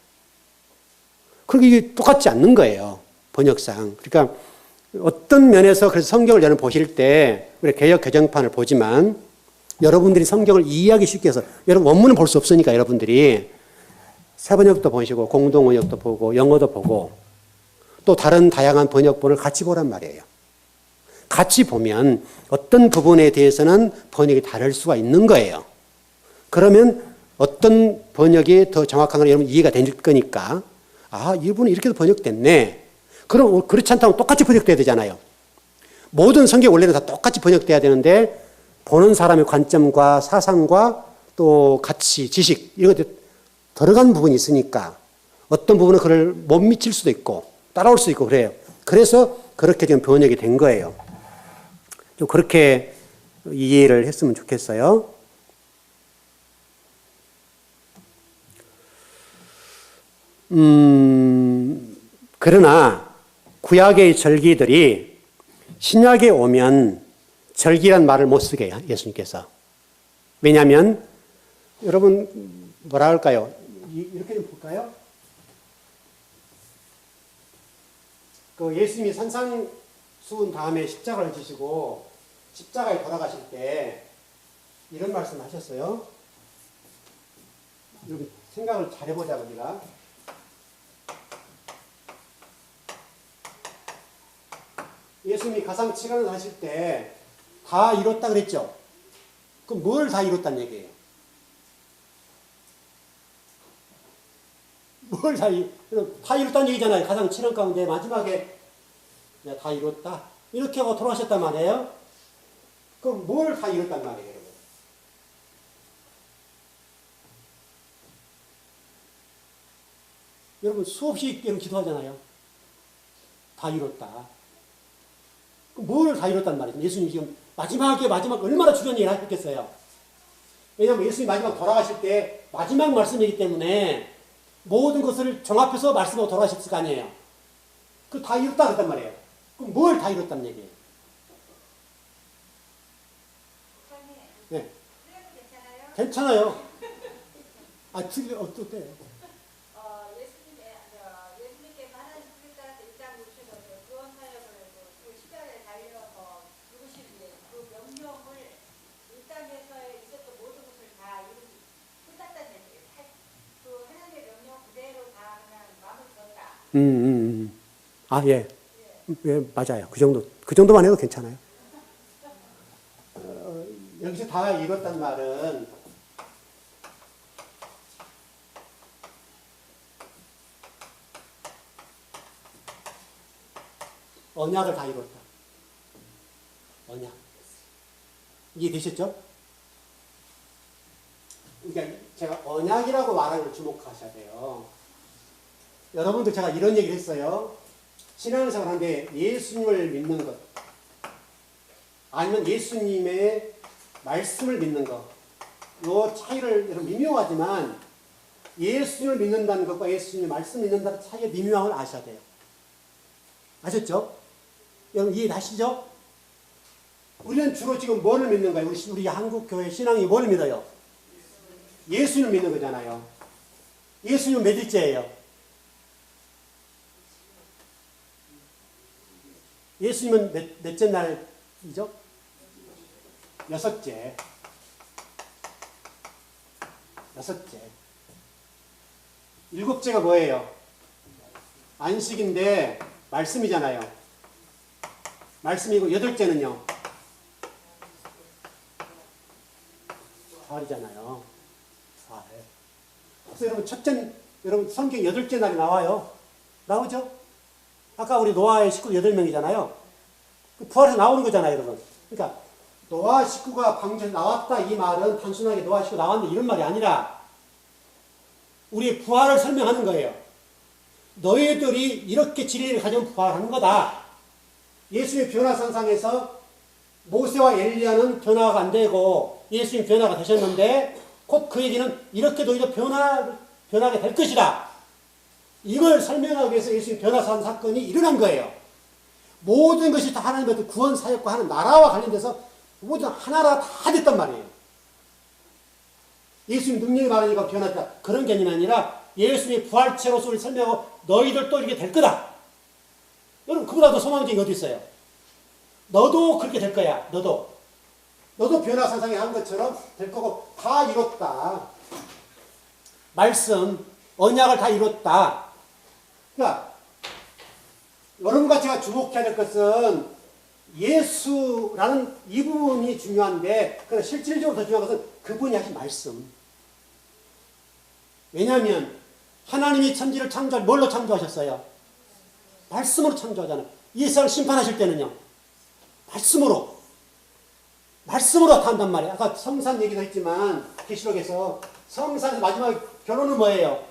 그러니까 이게 똑같지 않는 거예요. 번역상. 그러니까 어떤 면에서 그래서 성경을 여러분 보실 때 우리 개역 개정판을 보지만 여러분들이 성경을 이해하기 쉽게 해서 여러분 원문은 볼 수 없으니까 여러분들이 새번역도 보시고 공동번역도 보고 영어도 보고 또 다른 다양한 번역본을 같이 보란 말이에요. 같이 보면 어떤 부분에 대해서는 번역이 다를 수가 있는 거예요. 그러면 어떤 번역이 더 정확한 건 여러분 이해가 될 거니까 이분은 이렇게도 번역됐네. 그럼 그렇지 않다면 똑같이 번역돼야 되잖아요. 모든 성경 원래는 다 똑같이 번역돼야 되는데 보는 사람의 관점과 사상과 또 가치, 지식 이런 것들이 들어간 부분이 있으니까 어떤 부분은 그걸 못 미칠 수도 있고 따라올 수도 있고 그래요. 그래서 그렇게 지금 번역이 된 거예요. 좀 그렇게 이해를 했으면 좋겠어요. 그러나 구약의 절기들이 신약에 오면 절기란 말을 못 쓰게 해요. 예수님께서. 왜냐하면 여러분 뭐라 할까요? 이렇게 좀 볼까요? 그 예수님이 산상수훈 다음에 십자가를 지시고 십자가에 돌아가실 때 이런 말씀 하셨어요. 여러분 생각을 잘 해보자 우리가. 예수님이 가상 7원을 하실 때 다 이뤘다 그랬죠? 그럼 뭘 다 이뤘다는 얘기예요? 다 이뤘다는 얘기잖아요. 가상 7원 가운데 마지막에 다 이뤘다. 이렇게 하고 돌아가셨단 말이에요. 그럼 뭘 다 이뤘단 말이에요, 여러분? 여러분 수없이 기도하잖아요. 다 이뤘다. 그럼 뭘 다 이뤘단 말이죠? 예수님이 지금 마지막 얼마나 중요한 얘기를 하셨겠어요? 왜냐하면 예수님이 마지막 돌아가실 때 마지막 말씀이기 때문에 모든 것을 종합해서 말씀하고 돌아가셨을 거 아니에요. 그 다 이뤘다 그랬단 말이에요. 그럼 뭘 다 이뤘다는 얘기예요? 네. 괜찮아요. 어때요? 예수님께서 하나님 뜻에 따라서 이 땅에 오셔서 구원 사역을 그 십자가에 달려서 죽으신 뒤에 그 명령을 이 땅에서 있었던 모든 것을 다 끝났다는 얘기예요. 그 하나님의 명령 그대로 다 그냥 마무리 졌다. 예. 예, 맞아요. 그 정도만 해도 괜찮아요. 여기서 다 이뤘단 말은 언약을 다 이뤘다. 언약. 이해되셨죠? 그러니까 제가 언약이라고 말하는 걸 주목하셔야 돼요. 여러분들 제가 이런 얘기를 했어요. 신앙생활 하는데 예수님을 믿는 것 아니면 예수님의 말씀을 믿는 것, 요 차이를 여러분 미묘하지만 예수님을 믿는다는 것과 예수님의 말씀을 믿는다는 차이의 미묘함을 아셔야 돼요. 아셨죠? 여러분 이해하시죠? 우리는 주로 지금 뭐를 믿는 거예요? 우리 한국 교회 신앙이 뭘 믿어요? 예수님을 믿는 거잖아요. 예수님은 몇 일째예요? 예수님은 몇째 날이죠? 여섯째. 일곱째가 뭐예요? 안식인데 말씀이잖아요. 말씀이고 여덟째는요? 부활이잖아요. 부활. 그래서 여러분 성경 여덟째 날이 나와요. 나오죠? 아까 우리 노아의 식구 8명이잖아요. 부활에서 나오는 거잖아요, 여러분. 그러니까 노아 식구가 방주에서 나왔다 이 말은 단순하게 노아 식구 나왔는데 이런 말이 아니라 우리의 부활을 설명하는 거예요. 너희들이 이렇게 진리를 가지면 부활하는 거다. 예수님의 변화산상에서 모세와 엘리야는 변화가 안 되고 예수님 변화가 되셨는데 곧 그 얘기는 이렇게 너희도 변하게 될 것이다. 이걸 설명하기 위해서 예수님 변화산 사건이 일어난 거예요. 모든 것이 다 하나님의 구원 사역과 하는 나라와 관련돼서 모든 하나가 다 됐단 말이에요. 예수님 능력이 많으니까 변화했다. 그런 개념이 아니라 예수님의 부활체로서 설명하고 너희들도 이렇게 될 거다. 여러분 그보다 더 소망적인 게 어디 있어요? 너도 그렇게 될 거야. 너도 변화산상에 한 것처럼 될 거고 다 이뤘다. 말씀, 언약을 다 이뤘다. 그러니까 여러분과 제가 주목해야 될 것은 예수라는 이 부분이 중요한데 그러나 실질적으로 더 중요한 것은 그분이 하신 말씀. 왜냐하면 하나님이 천지를 창조할 뭘로 창조하셨어요? 말씀으로 창조하잖아요. 이 세상을 심판하실 때는요. 말씀으로 다 한단 말이에요. 아까 성산 얘기도 했지만 계시록에서 성산에서 마지막 결론은 뭐예요?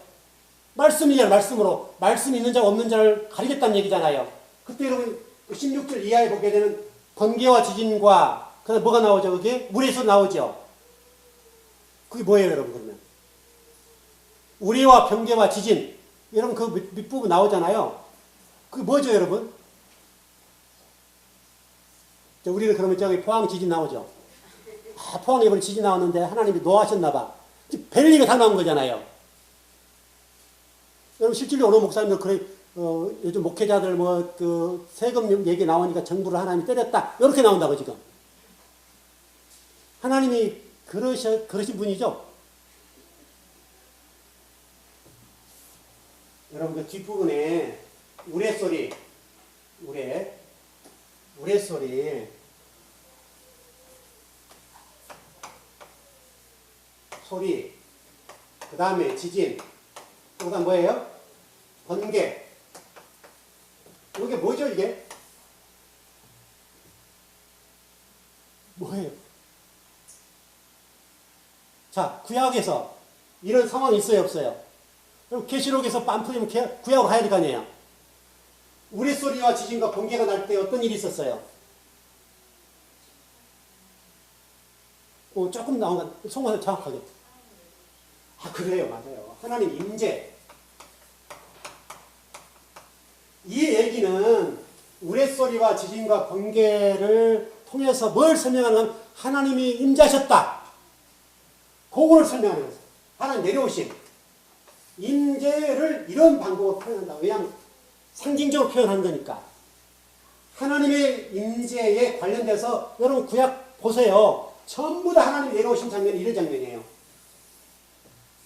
말씀이잖아요. 말씀으로. 말씀이 있는 자가 없는 자를 가리겠다는 얘기잖아요. 그때 여러분 16절 이하에 보게 되는 번개와 지진과 그다음에 뭐가 나오죠? 그게 물에서 나오죠. 그게 뭐예요, 여러분? 그러면 우리와 번개와 지진 여러분 그 밑부분 나오잖아요. 그게 뭐죠, 여러분? 우리는 그러면 저기 포항 지진 나오죠. 포항에 이번에 지진 나왔는데 하나님이 노하셨나봐. 벨리가 다 나온 거잖아요. 여러분 실질적으로 어느 목사님들 그래 요즘 목회자들 그 세금 얘기 나오니까 정부를 하나님이 때렸다 이렇게 나온다고 지금. 하나님이 그러신 분이죠. 여러분 그 뒷부분에 우레소리 우레소리, 소리, 그 다음에 지진, 그 다음 뭐예요? 번개. 이게 뭐죠, 이게? 뭐예요? 자, 구약에서 이런 상황이 있어요, 없어요? 그럼 계시록에서 빰 터지면 구약으로 가야 될 거 아니에요? 우레소리와 지진과 번개가 날 때 어떤 일이 있었어요? 조금 나온 건 송원을 정확하게. 아, 그래요, 맞아요. 하나님 임재. 이 얘기는 우레소리와 지진과 번개를 통해서 뭘 설명하는? 하나님이 임재하셨다. 그걸 설명하는 거예요. 하나님 내려오심. 임재를 이런 방법으로 표현한다. 왜냐하면 상징적으로 표현한 거니까. 하나님의 임재에 관련돼서 여러분 구약 보세요. 전부 다 하나님 내려오신 장면이 이런 장면이에요.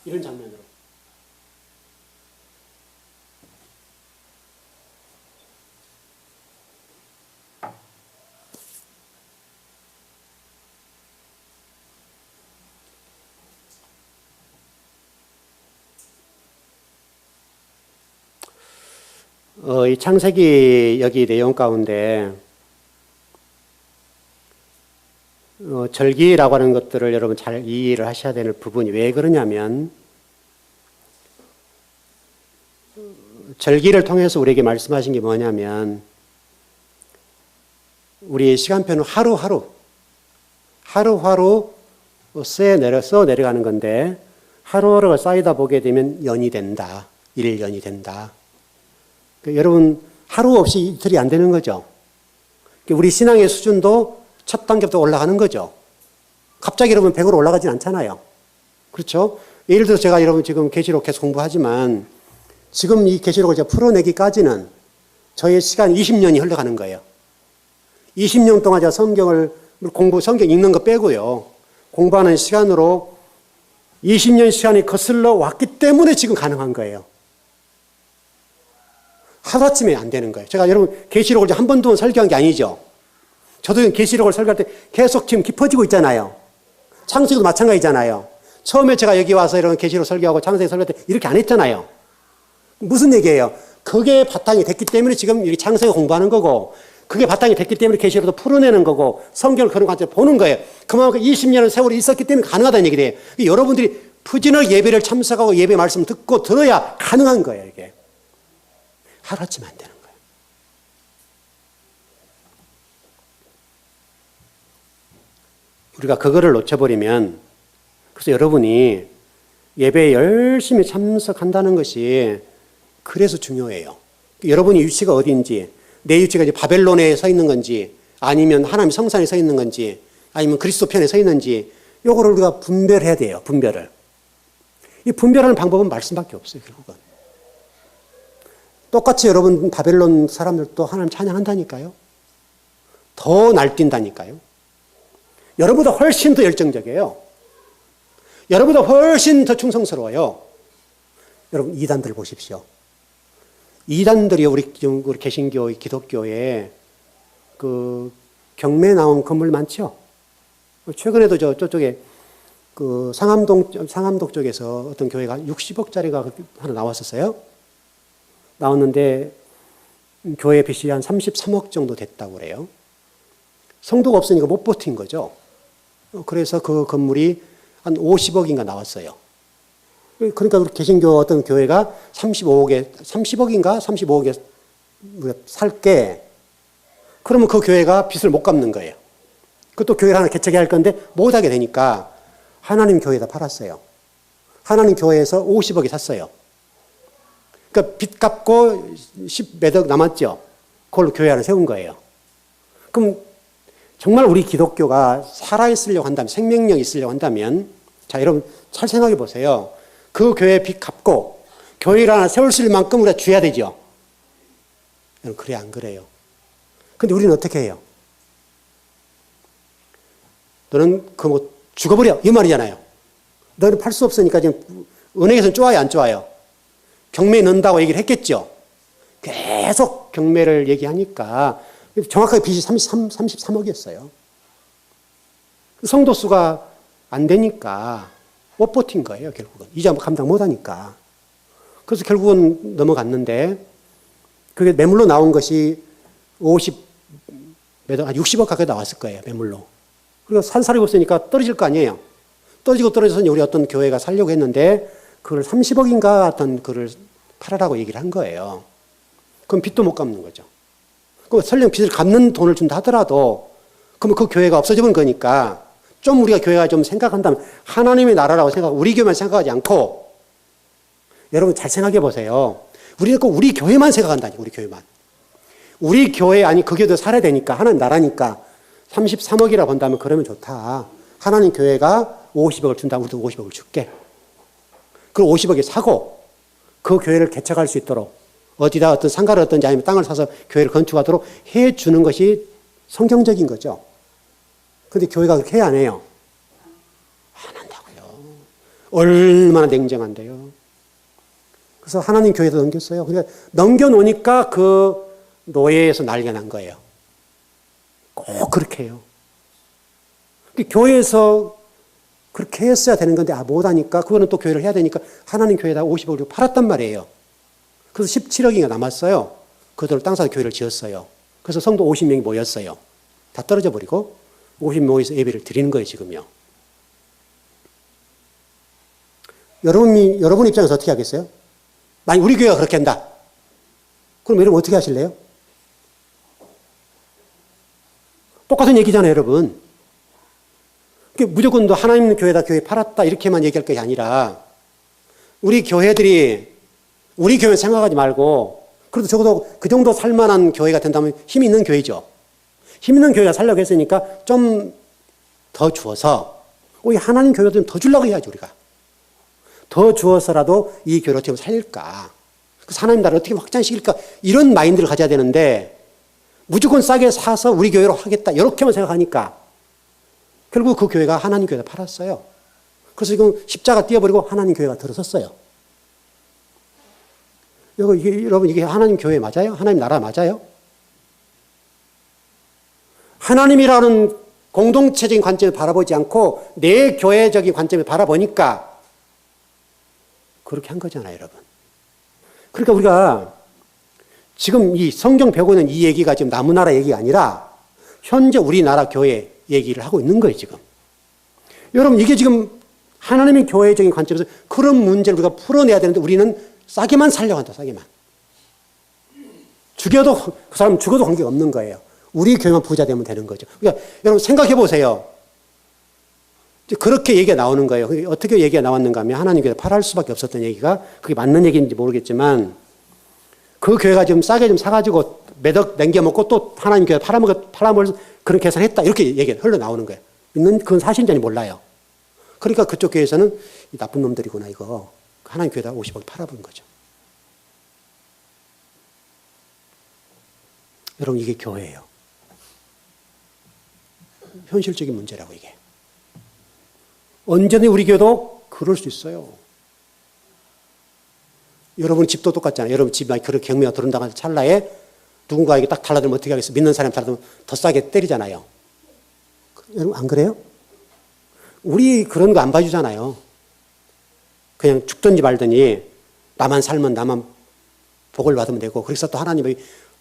이런 장면으로. 이 창세기 여기 내용 가운데 절기라고 하는 것들을 여러분 잘 이해를 하셔야 되는 부분이 왜 그러냐면 절기를 통해서 우리에게 말씀하신 게 뭐냐면 우리의 시간표는 하루하루 써 내려가는 건데 하루하루가 쌓이다 보게 되면 연이 된다. 1년이 된다. 그러니까 여러분 하루 없이 이틀이 안 되는 거죠. 그러니까 우리 신앙의 수준도 첫 단계부터 올라가는 거죠. 갑자기 여러분 100으로 올라가진 않잖아요. 그렇죠? 예를 들어서 제가 여러분 지금 계시록 계속 공부하지만 지금 이 계시록을 제가 풀어내기까지는 저의 시간 20년이 흘러가는 거예요. 20년 동안 제가 성경 읽는 거 빼고요. 공부하는 시간으로 20년 시간이 거슬러 왔기 때문에 지금 가능한 거예요. 하루아침에 안 되는 거예요. 제가 여러분 계시록을 한 번도 설교한 게 아니죠. 저도 계시록을 설교할 때 계속 지금 깊어지고 있잖아요. 창세기도 마찬가지잖아요. 처음에 제가 여기 와서 이런 계시록 설교하고 창세기 설교할 때 이렇게 안 했잖아요. 무슨 얘기예요? 그게 바탕이 됐기 때문에 지금 이렇게 창세기 공부하는 거고 그게 바탕이 됐기 때문에 계시록도 풀어내는 거고 성경을 그런 관점에서 보는 거예요. 그만큼 20년의 세월이 있었기 때문에 가능하다는 얘기예요. 여러분들이 푸진하게 예배를 참석하고 예배 말씀 듣고 들어야 가능한 거예요. 이게. 하루아침에 안 되는 거예요. 우리가 그거를 놓쳐버리면 그래서 여러분이 예배에 열심히 참석한다는 것이 그래서 중요해요. 여러분이 위치가 어디인지 내 위치가 이제 바벨론에 서 있는 건지 아니면 하나님 성산에 서 있는 건지 아니면 그리스도 편에 서 있는지 요거를 우리가 분별해야 돼요. 분별을. 이 분별하는 방법은 말씀밖에 없어요. 결국은. 똑같이 여러분 바벨론 사람들도 하나님 찬양한다니까요. 더 날뛴다니까요. 여러분보다 훨씬 더 열정적이에요. 여러분보다 훨씬 더 충성스러워요. 여러분 이단들 보십시오. 이단들이 우리 개신교, 기독교에 그 경매 나온 건물 많죠. 최근에도 저쪽에 그 상암동 쪽에서 어떤 교회가 60억짜리가 하나 나왔었어요. 나왔는데 교회 빚이 한 33억 정도 됐다고 그래요. 성도가 없으니까 못 버틴 거죠. 그래서 그 건물이 한 50억인가 나왔어요. 그러니까 우리 개신교 어떤 교회가 30억인가 35억에 살게 그러면 그 교회가 빚을 못 갚는 거예요. 그것도 교회를 하나 개척해야 할 건데 못하게 되니까 하나님 교회에다 팔았어요. 하나님 교회에서 50억에 샀어요. 그러니까 빚 갚고 10몇억 남았죠. 그걸로 교회 하나 세운 거예요. 그럼 정말 우리 기독교가 살아있으려고 한다면, 생명력이 있으려고 한다면, 자, 여러분 잘 생각해 보세요. 그 교회 빚 갚고 교회를 하나 세울 수 있을 만큼 우리가 줘야 되죠. 여러분, 그래, 안 그래요? 근데 우리는 어떻게 해요? 너는 죽어버려. 이 말이잖아요. 너는 팔 수 없으니까 지금 은행에서는 쪼아요, 안 쪼아요? 경매에 넣는다고 얘기를 했겠죠. 계속 경매를 얘기하니까 정확하게 빚이 33억이었어요. 성도 수가 안 되니까 못 버틴 거예요, 결국은. 이자 감당 못 하니까. 그래서 결국은 넘어갔는데, 그게 매물로 나온 것이 60억 가까이 나왔을 거예요, 매물로. 그리고 산사를 입었으니까 떨어질 거 아니에요. 떨어져서 우리 어떤 교회가 살려고 했는데, 그걸 30억인가 어떤 그걸 팔아라고 얘기를 한 거예요. 그럼 빚도 못 갚는 거죠. 그 설령 빚을 갚는 돈을 준다 하더라도, 그러면 그 교회가 없어지는 거니까, 좀 우리가 교회가 좀 생각한다면, 하나님의 나라라고 생각하고, 우리 교회만 생각하지 않고, 여러분 잘 생각해 보세요. 우리는 꼭 우리 교회만 생각한다니까, 우리 교회만. 우리 교회, 아니, 그 교회도 살아야 되니까, 하나님 나라니까, 33억이라 본다면 그러면 좋다. 하나님 교회가 50억을 준다. 우리도 50억을 줄게. 그 50억에 사고, 그 교회를 개척할 수 있도록, 어디다 어떤 상가를 얻든지 아니면 땅을 사서 교회를 건축하도록 해 주는 것이 성경적인 거죠. 근데 교회가 그렇게 해야 안 해요? 안 한다고요. 얼마나 냉정한데요. 그래서 하나님 교회도 넘겼어요. 그러니까 넘겨놓으니까 그 노예에서 난리가 난 거예요. 꼭 그렇게 해요. 교회에서 그렇게 했어야 되는 건데 못하니까 그거는 또 교회를 해야 되니까 하나님 교회에다 50억을 팔았단 말이에요. 그래서 17억인가 남았어요. 그들을 땅 사서 교회를 지었어요. 그래서 성도 50명이 모였어요. 다 떨어져 버리고 50명 모여서 예배를 드리는 거예요, 지금요. 여러분 입장에서 어떻게 하겠어요? 만약 우리 교회가 그렇게 한다. 그럼 여러분 어떻게 하실래요? 똑같은 얘기잖아요, 여러분. 무조건 너 하나님 교회다, 교회 팔았다, 이렇게만 얘기할 것이 아니라, 우리 교회들이, 우리 교회 생각하지 말고, 그래도 적어도 그 정도 살만한 교회가 된다면 힘 있는 교회죠. 힘 있는 교회가 살려고 했으니까 좀 더 주어서, 우리 하나님 교회도 좀 더 주려고 해야지, 우리가. 더 주어서라도 이 교회를 어떻게 살릴까. 그래서 하나님 나라를 어떻게 확장시킬까. 이런 마인드를 가져야 되는데, 무조건 싸게 사서 우리 교회로 하겠다. 이렇게만 생각하니까 결국 그 교회가 하나님 교회에다 팔았어요. 그래서 지금 십자가 띄워버리고 하나님 교회가 들어섰어요. 여러분 이게 하나님 교회 맞아요? 하나님 나라 맞아요? 하나님이라는 공동체적인 관점을 바라보지 않고 내 교회적인 관점을 바라보니까 그렇게 한 거잖아요, 여러분. 그러니까 우리가 지금 이 성경 배우고 있는 이 얘기가 지금 나무나라 얘기가 아니라 현재 우리나라 교회 얘기를 하고 있는 거예요, 지금. 여러분, 이게 지금 하나님의 교회적인 관점에서 그런 문제를 우리가 풀어내야 되는데 우리는 싸게만 살려고 한다, 싸게만. 죽여도, 그 사람 죽어도 관계가 없는 거예요. 우리 교회만 부자 되면 되는 거죠. 그러니까 여러분 생각해 보세요. 그렇게 얘기가 나오는 거예요. 어떻게 얘기가 나왔는가 하면 하나님 교회 팔할 수밖에 없었던 얘기가 그게 맞는 얘기인지 모르겠지만 그 교회가 좀 싸게 좀 사가지고 매덕 남겨먹고 또 하나님 교회 팔아먹을 그런 계산했다. 이렇게 얘기가 흘러나오는 거예요. 있는 그건 사실인지 몰라요. 그러니까 그쪽 교회에서는 이 나쁜 놈들이구나 이거. 하나님 교회에다 50억 팔아버린 거죠. 여러분 이게 교회예요. 현실적인 문제라고 이게. 언제든지 우리 교회도 그럴 수 있어요. 여러분 집도 똑같잖아요. 여러분 집에 그런 경매가 들어온다고 찰나에 누군가에게 딱 달라들면 어떻게 하겠어요? 믿는 사람이 달라들면 더 싸게 때리잖아요. 여러분 안 그래요? 우리 그런 거 안 봐주잖아요. 그냥 죽든지 말든지 나만 살면 나만 복을 받으면 되고 그래서 또 하나님이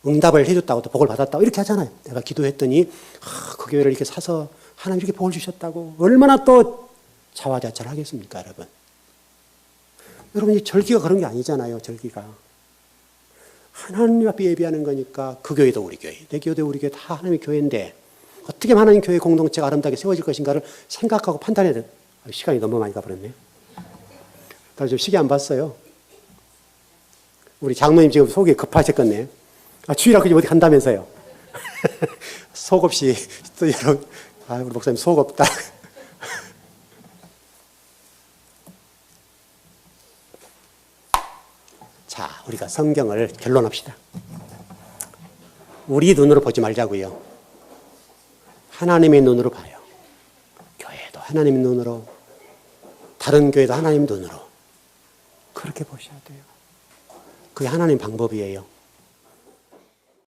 응답을 해줬다고 또 복을 받았다고 이렇게 하잖아요. 내가 기도했더니 그 교회를 이렇게 사서 하나님 이렇게 복을 주셨다고 얼마나 또 자화자찬을 하겠습니까, 여러분? 여러분 이 절기가 그런 게 아니잖아요. 절기가 하나님 앞에 예배하는 거니까 그 교회도 우리 교회, 내 교회도 우리 교회 다 하나님의 교회인데 어떻게 하나님 교회 공동체가 아름답게 세워질 것인가를 생각하고 판단해야 돼. 시간이 너무 많이 가버렸네요. 다들 좀 시계 안 봤어요. 우리 장로님 지금 속이 급하셨겠네. 주일학교 어디 간다면서요. 속 없이 또 여러분, 우리 목사님 속 없다. 자, 우리가 성경을 결론합시다. 우리 눈으로 보지 말자고요. 하나님의 눈으로 봐요. 교회도 하나님의 눈으로, 다른 교회도 하나님의 눈으로. 그렇게 보셔야 돼요. 그게 하나님 방법이에요.